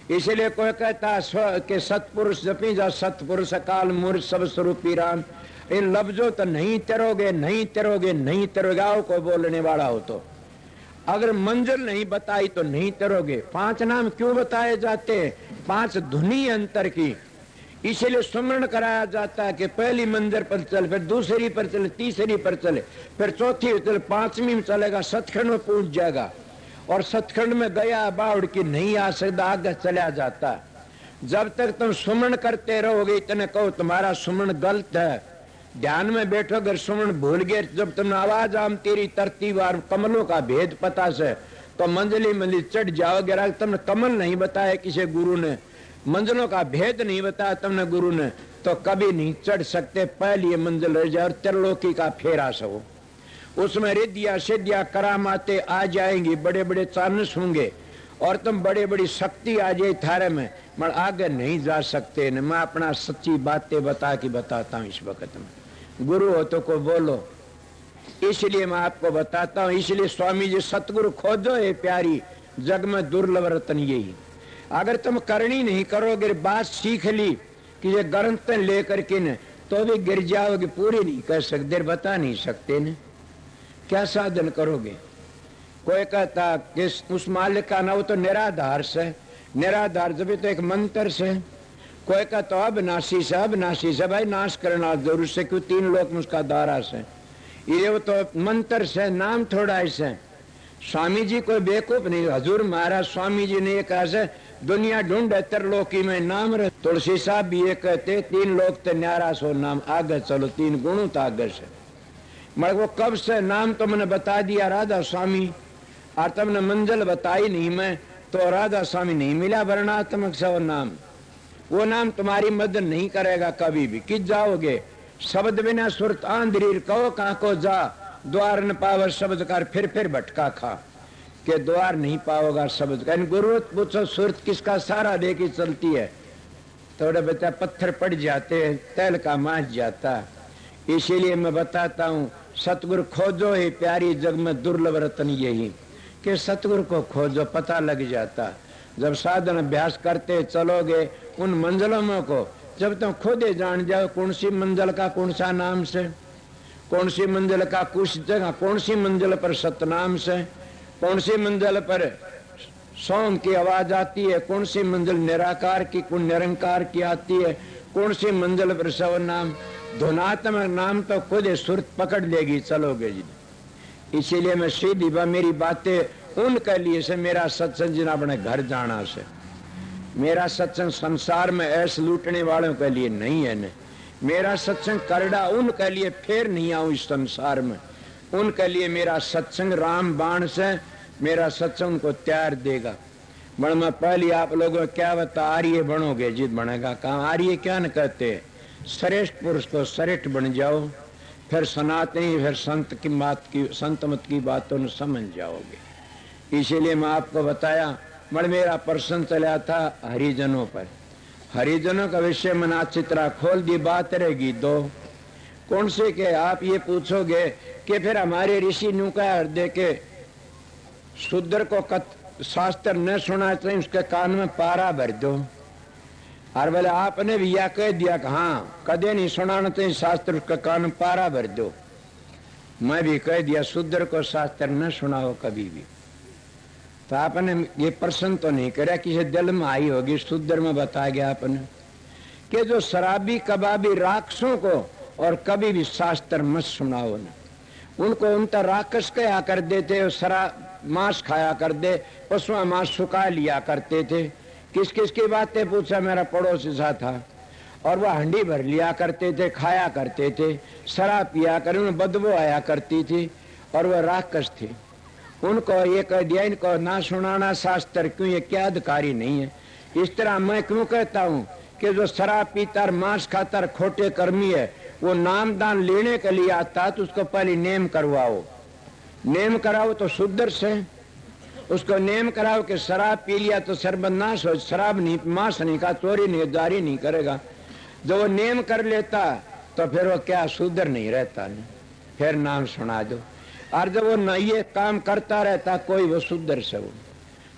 इसलिए कोई कहता के सतपुरुष जपी जा, सतपुरुष अकाल मूर्त सब स्वरूपी राम। इन लफ्जों तो नहीं तैरोगे, नहीं तैरोगे, नहीं तैरोगे। आओ कोई बोलने वाला हो तो, अगर मंजिल नहीं बताई तो नहीं तैरोगे। 5 नाम क्यों बताए जाते हैं? 5 धुनी अंतर की, इसलिए सुमरण कराया जाता है कि पहली मंजिल पर चल, फिर दूसरी पर चले, तीसरी पर चले, फिर चौथी पर चले, 5वीं में चलेगा, सतखंड में पहुंच जाएगा। और सतखंड में गया बावड़ की नहीं आ सकता, आगे चला जाता। जब तक तुम सुमरण करते रहोगे, इतने कहो तुम्हारा सुमरण गलत है, ध्यान में बैठो, अगर सुमरण भूल गए, जब तुमने आवाज आम तेरी तरतीब और कमलों का भेद पता से, तो मंजिली मंजिल चढ़ जाओगे। अगर तुमने कमल नहीं बताया किसी गुरु ने, मंजिलों का भेद नहीं बताया तुमने गुरु ने, तो कभी नहीं चढ़ सकते। पहली मंजिल रह जाए और त्रिलोकी का फेरा सो, उसमें रिद्धियां सिद्धियां करामाते आ जाएंगी, बड़े बड़े चांस होंगे और तुम बड़े बड़ी शक्ति आ जाए थारे में, मगर आगे नहीं जा सकते न। मैं अपना सच्ची बातें बताता हूँ इस वक्त में। गुरु हो तो को बोलो, इसलिए मैं आपको बताता हूँ। इसलिए स्वामी जी सतगुरु खोजो ये प्यारी, जग में दुर्लभ रतन यही। अगर तुम करनी नहीं करोगे, बात सीख ली कि ये ग्रंथ लेकर के न, तो भी गिर जाओगे, पूरी नहीं कर सकते, बता नहीं सकते न। क्या साधन करोगे? कोई कहता कि उस मालिक का नाम तो निराधार से, निराधार जब तो एक मंत्र से। कोई कहता तो अविनाशी से, अविनाशी से भाई नाश करना जरूर से, क्यों 3 लोक में उसका द्वारा से, ये वो तो मंत्र से, नाम थोड़ा ऐसे। स्वामी जी कोई बेवकूफ नहीं, हजूर महाराज स्वामी जी ने ये कहा से दुनिया ढूंढे त्रिलोकी में नाम रहे। तुलसी साहब भी ये कहते 3 लोक ते न्यारा सो नाम, आगे चलो 3 गुणों तो आगे से। मगर वो कब से नाम तो मैंने बता दिया राधा स्वामी, और तुमने मंजिल बताई नहीं मैं, तो राधा स्वामी नहीं मिला वर्णात्मक से वो नाम तुम्हारी मदद नहीं करेगा कभी भी। किस जाओगे? शब्द बिना सुरत आंधरीर कहो कहाँ को जा, द्वार न पावर शब्द कर, फिर भटका खा के द्वार नहीं पाओगा शब्द का। गुरु पूछो सुरत किसका सहारा लेके चलती है? थोड़े बच्चा पत्थर पड़ जाते हैं, तेल का मांझ जाता। इसीलिए मैं बताता हूँ, सतगुरु खोजो ही प्यारी, जग में दुर्लभ रतन यही कि सतगुरु को खोजो, पता लग जाता। जब साधन अभ्यास करते चलोगे उन मंजिलों में को, जब तुम खुद ही जान जाओ कौन सी मंजिल का कौन सा नाम से, कौन सी मंजिल का कुछ जगह, कौन सी मंजिल पर सतनाम से, कौन सी मंजिल पर सोम की आवाज आती है, कौन सी मंजिल निराकार की, कौन निरंकार की आती है, कौन सी मंजिल पर सब नाम धुनात्मक नाम, तो खुद ही सुरत पकड़ लेगी चलोगे जी। इसीलिए मैं सीधी मेरी बातें उनके लिए से, मेरा सत्संग जिन्हें अपने घर जाना से, मेरा सत्संग संसार में ऐसे लूटने वालों के लिए नहीं है न। मेरा सत्संग करड़ा उनके लिए, फिर नहीं आऊं इस संसार में, उनके लिए मेरा सत्संग राम बाण से, मेरा सत्संग उनको तैयार देगा। बड़ मैं पहले आप लोगों को क्या बता, आर्य बनोगे जित बनेगा। कहा आर्य क्या न कहते, श्रेष्ठ पुरुष को श्रेष्ठ बन जाओ, फिर सनातनी, फिर संत की बात की, संत मत की बातों ने समझ जाओगे। इसीलिए मैं आपको बताया, मगर मेरा प्रश्न चला था हरिजनों पर, हरिजनों का विषय मना चित्रा खोल दी, बात रहेगी 2 कौन से के। आप ये पूछोगे कि फिर हमारे ऋषि नु का हृदय के शूद्र को शास्त्र न सुना चाहिए, उसके कान में पारा भर दो। और बोले आपने भी यह कह दिया कि हाँ कदे नहीं सुनाना चाहिए शास्त्र, उसके कान में पारा भर दो। मैं भी कह दिया शूद्र को शास्त्र न सुनाओ कभी भी। तो आपने ये प्रश्न तो नहीं करा, किसी दिल में आई होगी, शूद्र में बताया गया आपने कि जो शराबी कबाबी राक्षसों को और कभी भी शास्त्र मत सुनाओ न। उनको उनका राक्षस कहा कर देते, शराब मांस खाया कर दे, पशुआ मांस सुखा लिया करते थे। किस किस की बातें पूछा, मेरा पड़ोसी सा था, और वह हंडी भर लिया करते थे, खाया करते थे, शराब पिया कर, उन्हें बदबू आया करती थी, और वह राक्षस थे। उनको ये कह दिया इनको ना सुनाना शास्त्र, क्यों, ये क्या अधिकारी नहीं है। इस तरह मैं क्यों कहता हूँ कि जो शराब पीता और मांस खाता खोटे कर्मी है, वो नामदान लेने के लिए आता, तो उसको पहले नेम करवाओ, नेम कराओ तो शुद्ध से, उसको नेम कराओ कि शराब पी लिया तो सर्वनाश हो, शराब नहीं, मांस नहीं खा, चोरी नहीं, दारी नहीं करेगा। जो वो नेम कर लेता तो फिर वो क्या शुद्ध नहीं रहता नहीं, फिर नाम सुना दो। और जब वो ये काम करता रहता कोई, वो शुद्ध से हो,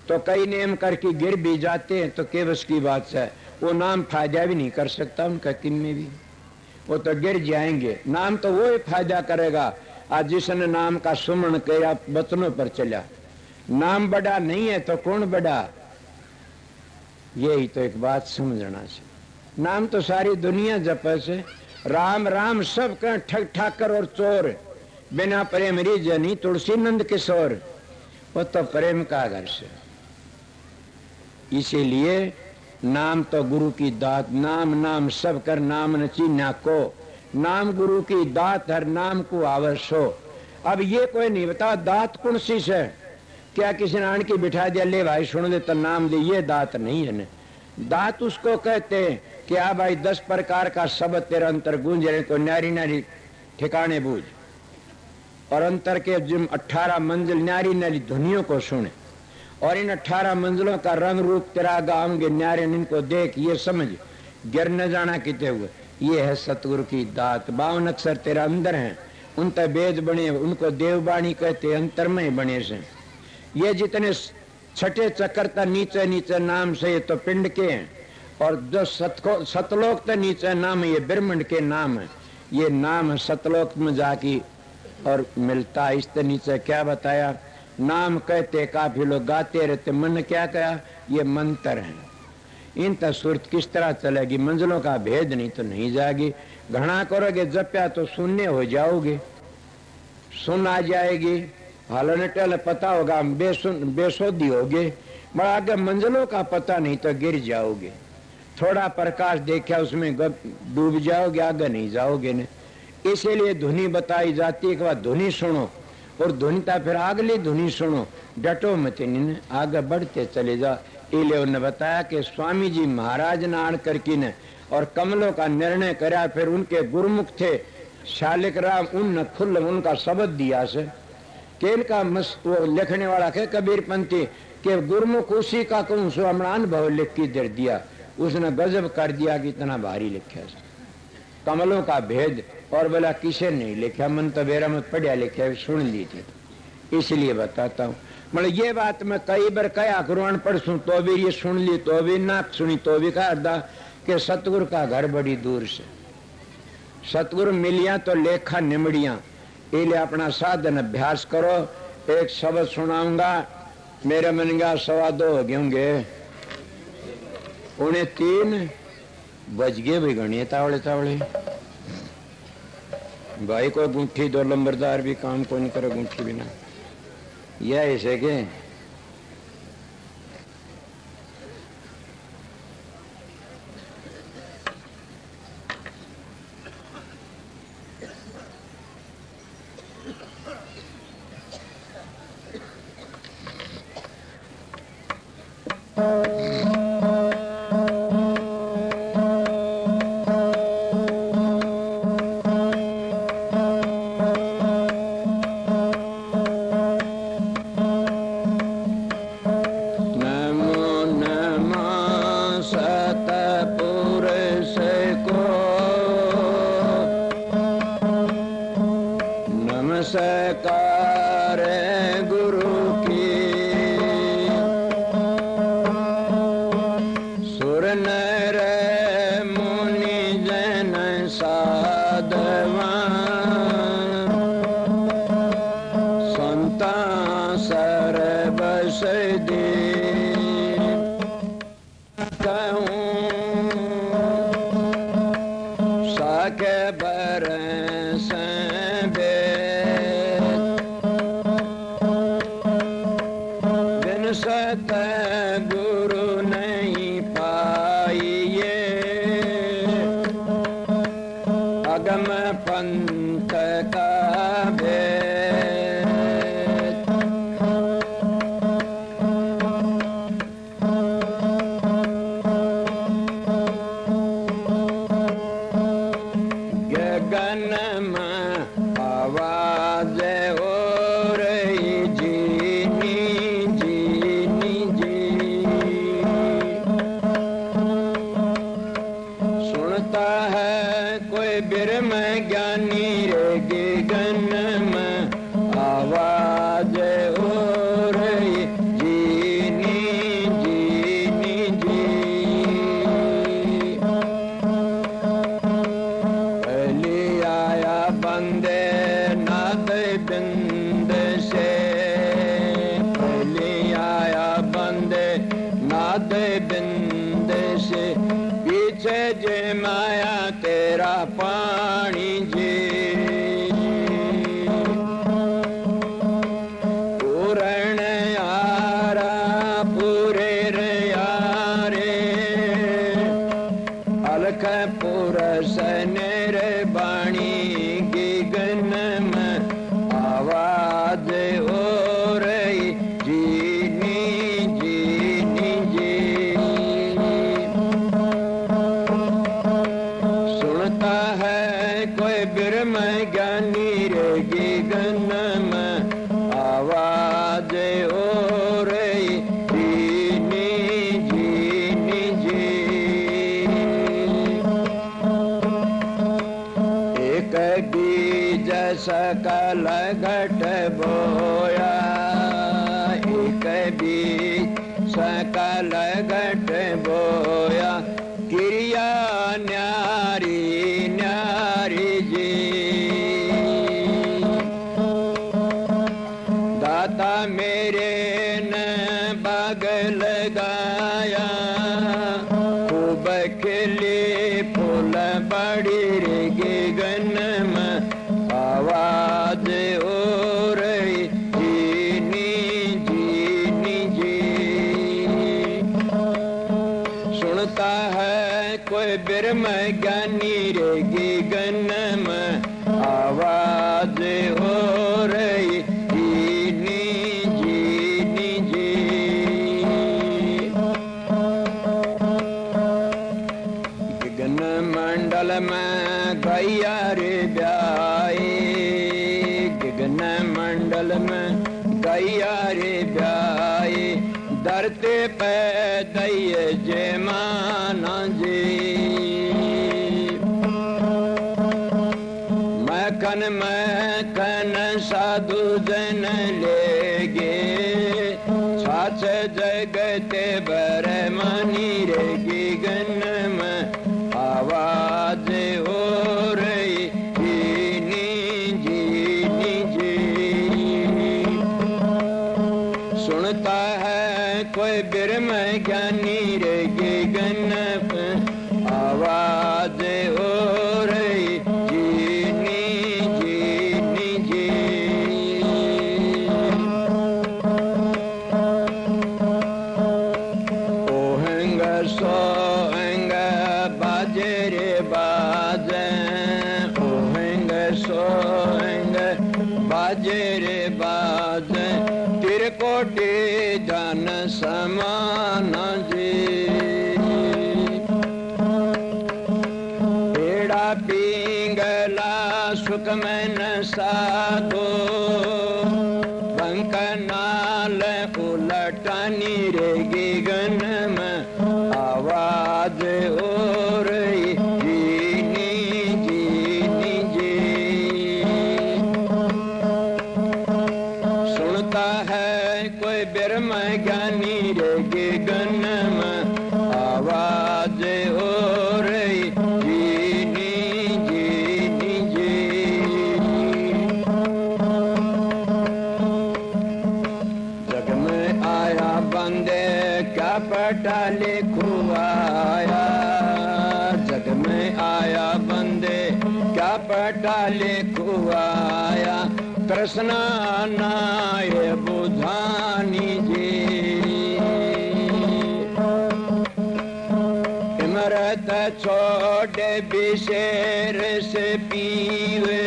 तो कई नेम करके गिर भी जाते हैं, तो केवस की बात है, वो नाम फायदा भी नहीं कर सकता उनका किन में भी। वो तो गिर जाएंगे। नाम तो वो ही फायदा करेगा आज जिसने नाम का सुमन किया, बचनों पर चला। नाम बड़ा नहीं है तो कौन बड़ा? यही तो एक बात समझना से। नाम तो सारी दुनिया जपे से, राम राम सब कह ठग ठाकर और चोर, बिना प्रेम रीजनी तुलसी नंद किशोर। वो तो प्रेम का घर से। इसीलिए नाम तो गुरु की दात, नाम नाम सब कर नाम न चीन्या को, नाम गुरु की दात हर नाम को आवश्यो। अब ये कोई नहीं बता दात कौन सी से, क्या किसी ने आण की बिठा दिया ले भाई सुन ले तो नाम दे, ये दात नहीं है। दात उसको कहते हैं कि आ भाई 10 प्रकार का शब्द तेरा अंतर गूंज रहे को न्यारी न्यारी ठिकाने बूझ, और अंतर के जिम 18 मंजिल न्यारी न्यारी ध्वनियों को सुने, और इन 18 मंजिलों का रंग रूप तेरा गाऊंगे न्यारे, इनको देख ये समझ गिर न जाना किते हुए। ये है सतगुरु की दात। 52 अक्षर तेरा अंदर हैं, उन तक वेद बने, उनको देववाणी कहते, अंतर में बने से। ये जितने छठे चक्कर तक नीचे नीचे नाम से ये तो पिंड के हैं, और जो सतलोक तक नीचे नाम है ये ब्रह्मांड के नाम है। ये नाम सतलोक में जाके और मिलता है। इससे नीचे क्या बताया? नाम कहते काफी लोग गाते रहते, मन क्या कहा? ये मंत्र है। इन तक सुरत किस तरह चलेगी? मंजिलों का भेद नहीं तो नहीं जाएगी। घना करोगे जप्या तो शून्य हो जाओगे, सुन आ जाएगी, हालन टल पता होगा, बेसोधी होगे, बड़ा आगे मंजिलों का पता नहीं तो गिर जाओगे। थोड़ा प्रकाश देखा उसमें डूब जाओगे, आगे नहीं जाओगे न। इसीलिए धुनी बताई जाती है कि वह धुनी सुनो, और धुनीता फिर अगली धुनी सुनो, डटो मत, आगे बढ़ते चले जाओ। इसलिए उन्होंने बताया कि स्वामी जी महाराज ने आड़ करके ने और कमलों का निर्णय करा। फिर उनके गुरुमुख थे शालिक राम, उन खुल उनका शब्द दिया से कि इनका वो लिखने वाला के कबीर पंथी के गुरुमुख उसी का कहूँ सो हमारा अनुभव लिख के दे दिया। उसने गजब कर दिया कि इतना भारी लिखा कमलों का भेद, और बोला किसे नहीं लिखा, मन तो बेरा मत पढ़िया लिखा, सुन ली थी। इसलिए बताता हूँ, मतलब ये बात मैं कई बार कया करूँ, अनपढ़ सुन तो भी ये सुन ली, तो भी ना सुनी तो भी कहा दा कि सतगुरु का घर बड़ी दूर से। सतगुरु मिलिया तो लेखा निमड़िया। इसलिए अपना साधन अभ्यास करो। एक शब्द सुनाऊंगा, मेरे मन का 2:15 हो गए होंगे, उन्हें 3 बज गए भी गणिए तावड़े तावड़े। भाई कोई गुंठी दो, लंबरदार भी काम को नहीं करे गुंठी बिना, यह ऐसे के कल घट बोया क्रिया न्यारी न्यारी जी दाता मेरे न बाग लगाया खूब खिली फूल बड़ी रे गगन में आवाज हो रही जीनी जीनी जी सुनता है कोई ब्रह्म ज्ञानी रे गगन में आवाज हो रही जीनी जीनी जी गगन मंडल में गैया रे ब्याई गगन मंडल में गैया रे ब्याई धरते पे दैय जे माना जी मैखन साधु जन ले गे छाछ जगते बर मनी रे गगन में आवाज हो रही जीनी जीनी जी सुनता है कोई ब्रह्म ज्ञानी रे गगन में आवाज हो रही जीनी जीनी जी ओहंग सोहंग बाजे रे बाजे ओहंग सोहंग बाजे रे बाजे तिरकोटी धन समान जी पेड़ा पिंगला सुख में न साधो बंक नाल उलटानी रे गगन में आवाज हो रही जीनी जीनी जी सुनता है कोई ब्रह्म ज्ञानी रे गगन में आवाज हो रही जीनी जीनी जी जग में आया बंदे क्या पटा लिखवाया जग में आया बंदे क्या पटा लिखवाया कृष्णा नाय बुधानी जी इमरत छोड़े विशेर से पीवे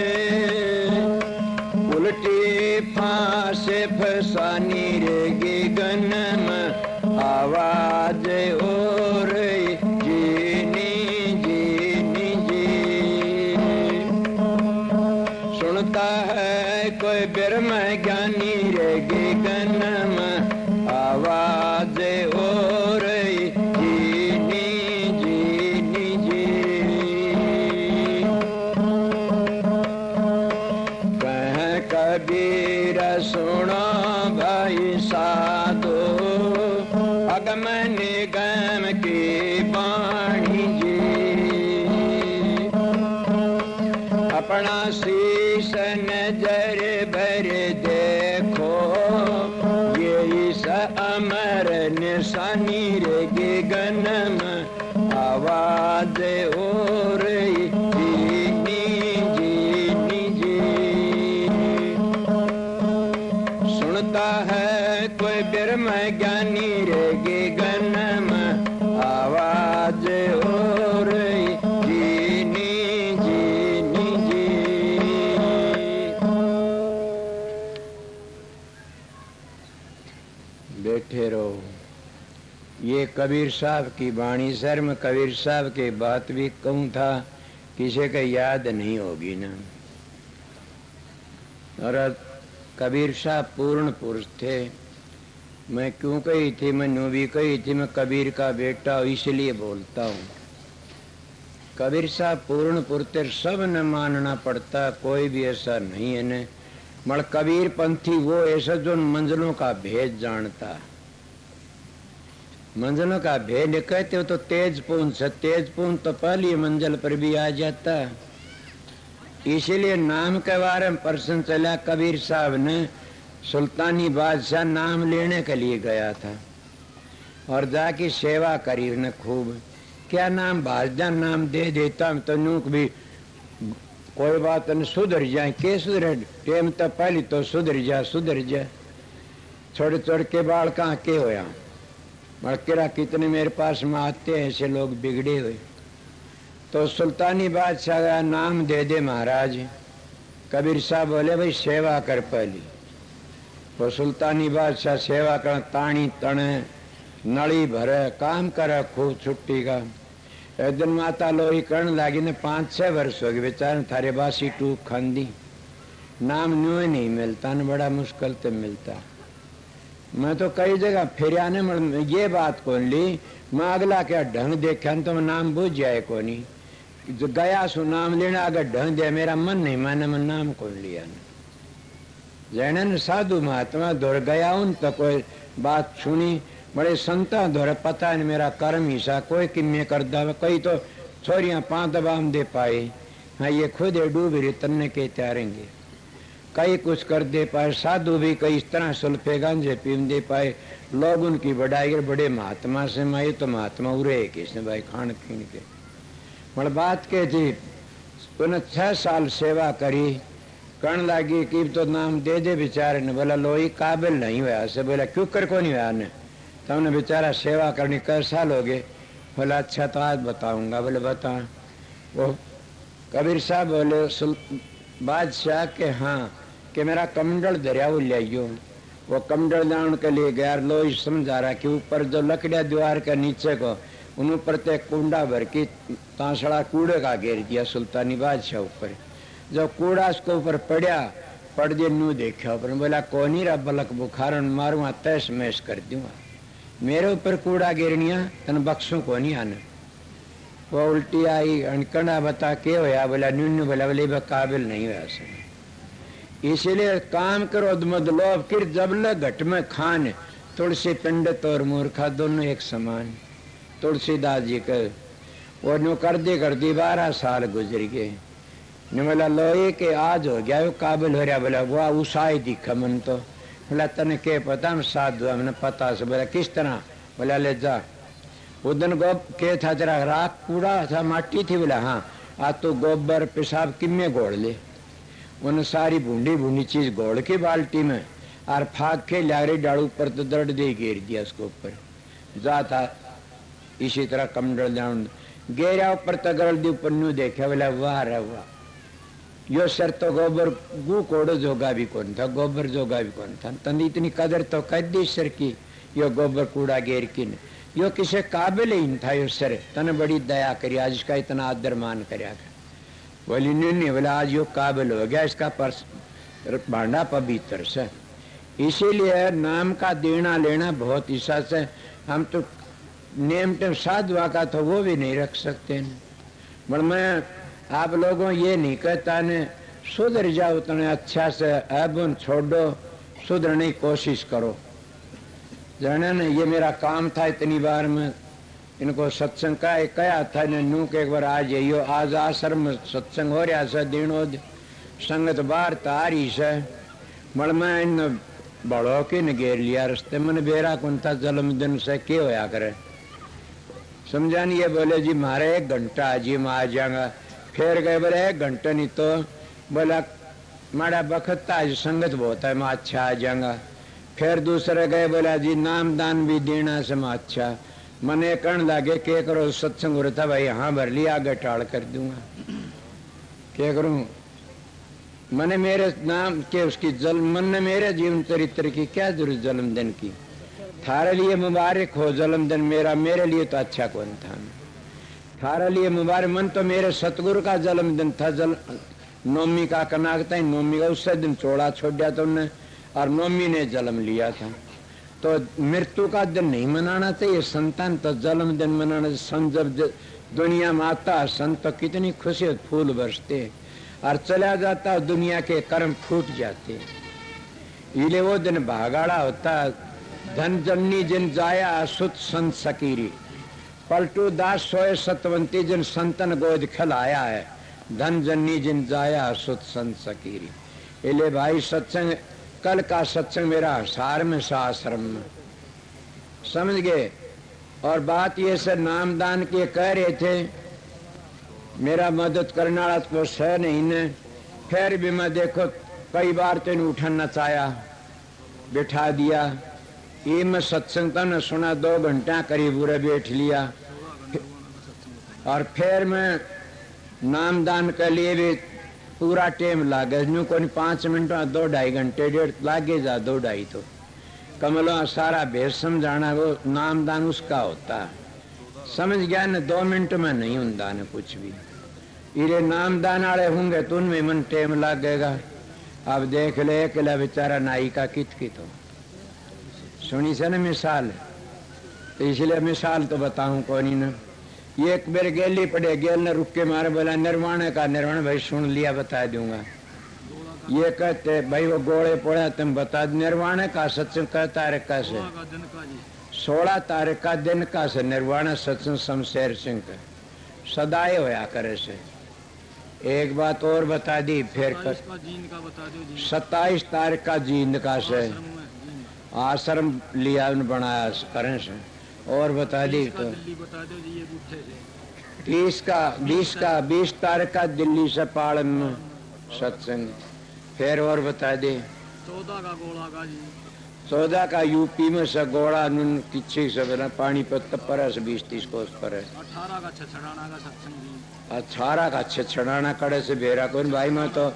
उल्टी फांस फसानी रे गगन में आवाज हो रही जीनी जीनी जी सुनता है कोई ब्रह्म ज्ञानी रे गगन में आवाज हो रही जीनी जीनी जी कह कबीर सुनो भाई साधो अगम निगम की वाणी जी अपना शीश नजर भर देखो ये इस अमर निशानी रे गगन में आवाज हो रही जीनी जीनी जी सुनता है कोई ब्रह्म ज्ञानी रे गगन में आवाज हो रही जीनी जीनी जी बैठे रहो। ये कबीर साहब की वाणी सर में कबीर साहब के बात भी कहूँ था किसी का याद नहीं होगी ना। और कबीर साहब पूर्ण पुरुष थे। मैं क्यों कही थी, मैंने भी कही थी मैं कबीर का बेटा इसलिए बोलता हूँ। कबीर साहब पूर्ण पुरुष सब न मानना पड़ता, कोई भी ऐसा नहीं है न। मगर कबीर पंथी वो ऐसा जो मंजिलों का भेद जानता। मंजिलों का भेद कहते हो तो तेज पून से, तेज पून तो पहली मंजिल पर भी आ जाता। इसीलिए नाम के बारे में प्रश्न चला, कबीर साहब ने सुल्तानी बादशाह नाम लेने के लिए गया था और जाके सेवा करी उसने खूब। क्या नाम बादशाह नाम दे देता हूं तो नूक भी कोई बात न सुधर जाए, के सुधरे टेम तो पहली तो सुधर जा छोड़ छोड़ के बाल कहाँ के होया मड़केरा कितने मेरे पास में आते हैं ऐसे लोग बिगड़े हुए। तो सुल्तानी बादशाह का नाम दे दे महाराज। कबीर साहब बोले भाई सेवा कर पहली। वो सुल्तानी बादशाह सेवा कर, तानी तने नली भरे काम करे खूब छुट्टी का। एक दिन माता लोही करने लगी ने 5-6 वर्ष हो गए बेचारे थारे बासी टूक खांदी। नाम न्यू नहीं मिलता न, बड़ा मुश्किल से मिलता। मैं तो कई जगह फिर आने ये बात कौन ली, मैं अगला क्या ढंग देखा तो मैं नाम बुझ जाए कोनी जो गया सो नाम लेना अगर ढंग दे मेरा मन नहीं माने मैं नाम कौन लिया न। जैन साधु महात्मा दौड़ गया उन तो कोई बात सुनी, बड़े संता दौरे पता है मेरा कर्म हिस्सा कोई किम्मे कर दावे, कई तो छोरियां 5 दबाम दे पाए। हाँ ये खुद डूब रही तन्ने के त्यारेंगे, कई कुछ कर दे पाए। साधु भी कई इस तरह सुल्फे गांजे पीन दे पाए। लोग उनकी बढ़ाई बड़े महात्मा से माए तो महात्मा उरे किसने भाई खान पीन के मतलब बात के थी। उन्हें 6 साल सेवा करी, करण लगी कि तो नाम दे दे बेचारे ने। बोला लोही काबिल नहीं हुआ से। बोला क्यों कर को नहीं हुआ ने, तुमने बेचारा सेवा करनी कै साल हो गए। बोला अच्छा तो आज बताऊंगा। बोले बता। वो कबीर साहब बोले बादशाह के हाँ कि मेरा कमंडल दरिया वो ले आइयो। वो कमंडल जान के लिए गया। लोही समझा रहा कि ऊपर जो लकड़िया दीवार के नीचे को उन ऊपर ते कुंडा भर की तांसड़ा कूड़े का घेर दिया सुल्तानी बादशाह ऊपर। जब कूड़ा उसके ऊपर पड़ दिया नू देखा ऊपर। बोला कौन ही रहा बलक बुखार मारूंगा तैस मैस कर दूंगा, मेरे ऊपर कूड़ा गिरनिया तन बख्शू को नहीं आने। वो उल्टी आई अनकड़ा बता के होया। बोला न्यून बोला बोले काबिल नहीं हुआ से। इसीलिए काम करो मत लोभ किर जबल घट में खान। तुलसी पंडित और मूर्खा दोनों एक समान। तुलसीदास जी के वो न्यू कर दी 12 साल गुजर गए। बोला लोहे के आज हो गया वो काबिल हो रहा। बोला वो उसाई दिखा मन तो। बोला तने के पता हम साधु हमने पता से। बोला किस तरह। बोला ले जा उदन गोब के था तेरा राख कूड़ा था माटी थी। बोला हाँ आज तो गोबर पेशाब किम्मे घोड़ ले। उन सारी भूंडी चीज घोड़ के बाल्टी में और फाक के लारे डाड़ू पर तो दर्द दे घेर दिया उसको ऊपर जा था। इसी तरह कमंडल जान गेरा ऊपर तगड़ दी ऊपर न्यू देखा। बोला वाह रे वाह यो सर तो गोबर गु कोड़ो जोगा भी कौन था, गोबर जोगा भी कौन था। तन इतनी कदर तो कर दी सर की यो गोबर कूड़ा घेर की न। यो किसे काबिल ही था यो सर तने बड़ी दया करी आज इसका इतना आदर मान कर। बोली नहीं बोला आज यो काबिल हो गया इसका पर्स भांडा पवित्र से। इसीलिए नाम का देना लेना बहुत हिस्सा से। हम तो नेम टेम साधुआ का तो वो भी नहीं रख सकते न। पर मैं आप लोगों ये नहीं कहता ने सुधर जाओ तने अच्छा से ऐबन छोड़ो सुधरने की कोशिश करो। जाने ने ये मेरा काम था इतनी बार में इनको सत्संग का कया था ने नू के एक बार आज यो आज आश्रम में सत्संग हो रहा से दिनों संगत बार तारी से मड़ मैं इन बड़ों के न घेर लिया रस्ते मन बेरा कौन था जन्मदिन से के होया करे समझा नहीं। ये बोले जी मारे 1 घंटा आज मैं आ जाऊंगा। फिर गए बोले 1 घंटा नहीं तो बोला माड़ा बखत आज संगत बहुत है मैं अच्छा आ जाऊंगा। फिर दूसरे गए बोला जी नाम दान भी देना से मैं अच्छा मने करण लागे के करो सत्संग हो रहा था भाई हाँ भर लिया आगे टाल कर दूंगा क्या करूं। मने मेरे नाम के उसकी मन ने मेरे जीवन चरित्र की क्या जरूरत जन्मदिन की। थारे लिए मुबारक हो जन्मदिन मेरे लिए तो अच्छा कौन था। थारे लिए मुबारक मन तो मेरे सतगुरु का जन्मदिन था नौमी का कनाकता नौमी का उससे दिन चौड़ा छोड़ दिया तुमने और नौमी ने जन्म लिया था। तो मृत्यु का दिन नहीं मनाना चाहिए। संतान तो जन्मदिन मनाना। संत जब दुनिया में आता संत तो कितनी खुशी फूल बरसते और चला जाता दुनिया के कर्म फूट जाते। इसलिए वो दिन भागाड़ा होता धन जननी जिन जाया असुत संत सकीरी, पलटू दास सोए सतवंती जिन संतन गोद खिलाया है, धन जननी जिन जाया असुत संत सकीरी। इले भाई सत्संग, कल का सत्संग मेरा हसार में आश्रम में, समझ गए। और बात ये से नामदान के कह रहे थे, मेरा मदद करने वाला तो सह नहीं ने, फिर भी मैं देखो कई बार तेन उठन नचाया, बिठा दिया। ये मैं सत्संग तो न सुना, 2 घंटा करीब पूरा बैठ लिया। और फिर मैं नामदान के लिए भी पूरा टाइम लागे, यूं कोई 5 मिनट 2-2.5 घंटे डेढ़ लागे जा, 2-2.5 तो कमलों सारा भेद समझाना, वो नामदान उसका होता है, समझ गया न। 2 मिनट में नहीं होता न कुछ भी। इरे नामदान वाले होंगे तो उनमें मन टाइम लगेगा। अब देख ले अकेला बेचारा नाई का कित हो, सुनी से न मिसाल, तो इसलिए मिसाल तो बताऊं कौन न। ये एक बार गेली पड़े, गेल ने रुक के मारे, बोला निर्वाण का, निर्वाण भाई सुन लिया बता दूंगा। ये कहते भाई वो गोले पड़ा तुम बता, निर्वाण का सत्संग कहता है कैसे, 16 तारीख का दिन का से निर्वाण सत्संग शमशेर सिंह का सदाए होया करे से। एक बात और बता दी फिर कर, 27 तारीख का जींद का से आश्रम लिया बनाया करें से। और बता दी तो 20 तारीख का दिल्ली से पालन में सत्संग। फिर और बता दे 14 का यूपी में से गोड़ा किच्छी से बना पानीपत पर से 20-30 कोस पर है। 18 का छछड़ाना का सत्संग, 18 का छछड़ाना कड़े से भेरा कौन भाई मैं तो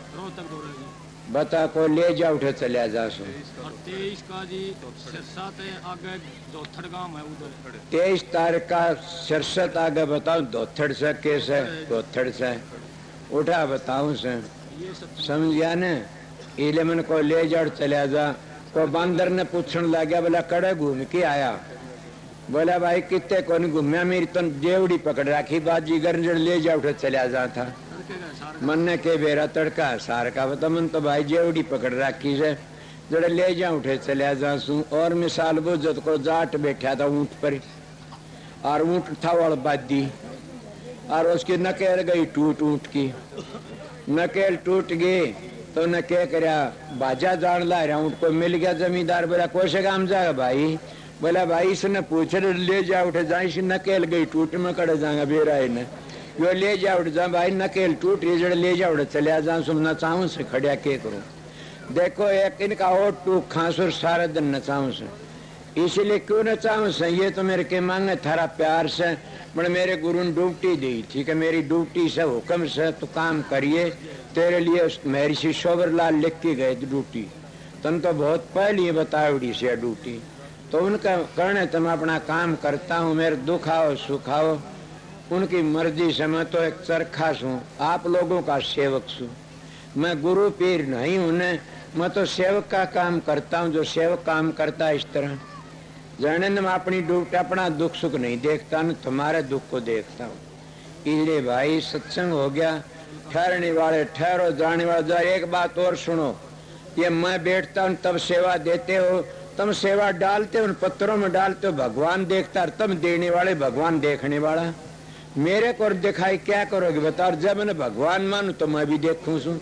बता को ले जा उठे चलिया जा सो। 23 का जी सिरसा आगे दोथड़ गांव है उधर। 23 तारीख का सिरसत आगे बताओ, दोथड़ से कैसे, दोथड़ से उठा बताऊं से, समझ गया न। इले मन को ले जा चलिया जा। को बंदर ने पूछने लगा, बोला कड़े घूम के आया, बोला भाई कितने को नहीं घूमया, मेरी तो जेवड़ी पकड़ रखी, बाजीगर ले जा उठे चलिया जा था। मन ने के बेरा तड़का सार का बता, मन तो भाई जेवड़ी पकड़ रखी से जड़े ले जा उठे चलिया जा सू। और मिसाल बुझत को जाट बैठा था ऊंट पर, और ऊंट था वड़ बादी, और उसकी नकेल गई टूट, ऊंट की नकेल टूट गई तो न क्या करया, बाजा जान ला रहा ऊंट को मिल गया जमींदार। बोला कौन से काम जाएगा भाई, बोला भाई इसने पूछे ले जा उठे जा, इसी नकेल गई टूट में कड़े जाएगा बेरा ने, यो ले जा उठ जा भाई, नकेल टूट रही जड़े ले जा उठे चलिया जा, सुन नचाऊं से खड़िया के करूं। देखो एक इनका और टूक खांसुर सारा दिन नचाऊं से, इसीलिए क्यों नचाऊं से, ये तो मेरे के मांगे थारा प्यार से, बड़े मेरे गुरु ने ड्यूटी दी, ठीक है मेरी ड्यूटी से हुक्म से तो काम करिए, तेरे लिए महर्षि शोभरलाल लिख के गए ड्यूटी, तुम तो बहुत पहले बताओड़ी से ड्यूटी, तो उनका करने तुम अपना काम करता हूँ, मेरे दुख आओ सुख आओ उनकी मर्जी से, मैं तो एक चरखा हूँ, आप लोगों का सेवक हूँ, मैं गुरु पीर नहीं हूँ, मैं तो सेवक का काम करता हूँ, जो सेवक काम करता है इस तरह। जाने न मैं अपनी ड्यूटी अपना दुख सुख नहीं देखता न, तुम्हारे दुख को देखता हूँ। इसलिए भाई सत्संग हो गया, ठहरने वाले ठहरो, जाने वाले जा। एक बात और सुनो, ये मैं बैठता हूँ तब सेवा देते हो, तुम सेवा डालते हो उन पत्थरों में डालते हो, भगवान देखता है, तुम देने वाले भगवान देखने वाला, मेरे को दिखाई क्या करोगे बताओ। जब मैंने भगवान मानू तो मैं भी देखूं सू,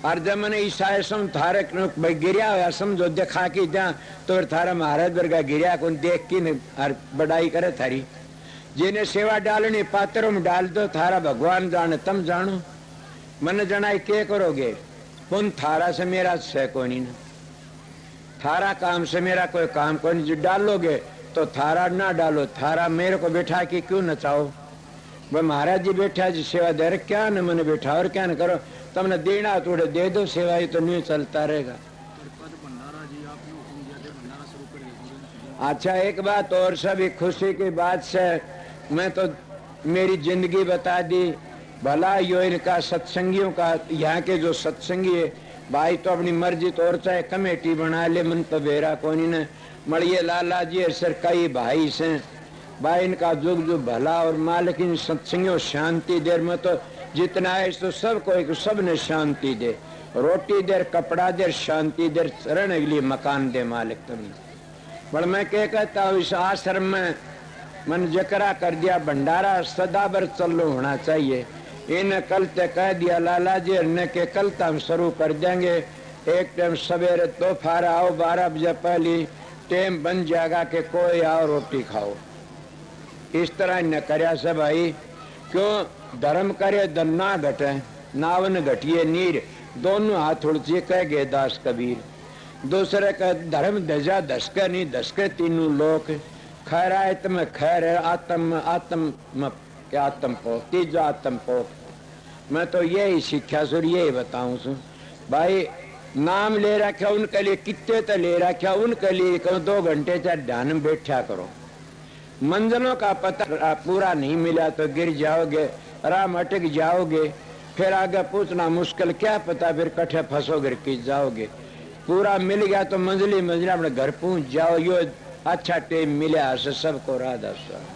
और जब मैंने ईसाई सम थारे भाई गिरिया हुआ समझो दिखा के जा, तो थारा महाराज वर्गा गिरिया को देख के और बड़ाई करे थारी। जिन्हें सेवा डालनी पात्रों में डाल दो, थारा भगवान जाने तुम जानो, मन जनाई क्या करोगे, कौन थारा से मेरा से कोई नहीं, थारा काम से मेरा कोई काम कोई नहीं, जो डालोगे तो थारा ना डालो, थारा मेरे को बैठा के क्यों नचाओ, वह महाराज जी बैठा जी सेवा दे रहे, क्या न मैंने बैठा और क्या न करो, तुमने देना थोड़े दे दो, सेवा ही तो नहीं चलता रहेगा। अच्छा एक बात और, सभी खुशी की बात से मैं तो मेरी जिंदगी बता दी, भला यो इनका सत्संगियों का, यहाँ के जो सत्संगी है भाई तो अपनी मर्जी तो और चाहे कमेटी बना ले, मन तो बेरा कोनी ने मड़िए लाला जी सर कई भाई से भाई, इनका जुग जुग भला और मालिक इन सत्संगियों शांति देर में तो जितना है तो सब को सब ने शांति दे, रोटी देर कपड़ा देर शांति देर, रहने के लिए मकान दे मालिक तुमने। पर मैं क्या कहता हूँ, इस आश्रम में मन जकरा कर दिया भंडारा सदाबर चालू होना चाहिए। इन कल ते कह दिया लाला जी ने के कल तक हम शुरू कर देंगे। एक टाइम सवेरे दोपहर आओ 12 बजे पहले टाइम बन जाएगा कि कोई आओ रोटी खाओ। इस तरह न करया से भाई, क्यों धर्म करे धन ना घटे, नावन घटिए नीर, दोनों हाथ उड़चे कह गए दास कबीर। दूसरे का धर्म दजा दसके नहीं दसके तीनों लोक, खैर आयत में खैर है, आत्म आत्म क्या आत्म पो, तीजा आत्म पो। मैं तो यही शिक्षा सुर यही बताऊं सु भाई, नाम ले रखा उनके लिए कितने तो ले रखा उनके लिए 2 घंटे चाहे ध्यान में बैठा करो। मंजिलों का पता पूरा नहीं मिला तो गिर जाओगे, राम अटक जाओगे, फिर आगे पूछना मुश्किल, क्या पता फिर कट्ठे फंसोगे कि जाओगे। पूरा मिल गया तो मंजिल अपने घर पहुंच जाओ। यो अच्छा टाइम मिला सबको राधा स्वामी।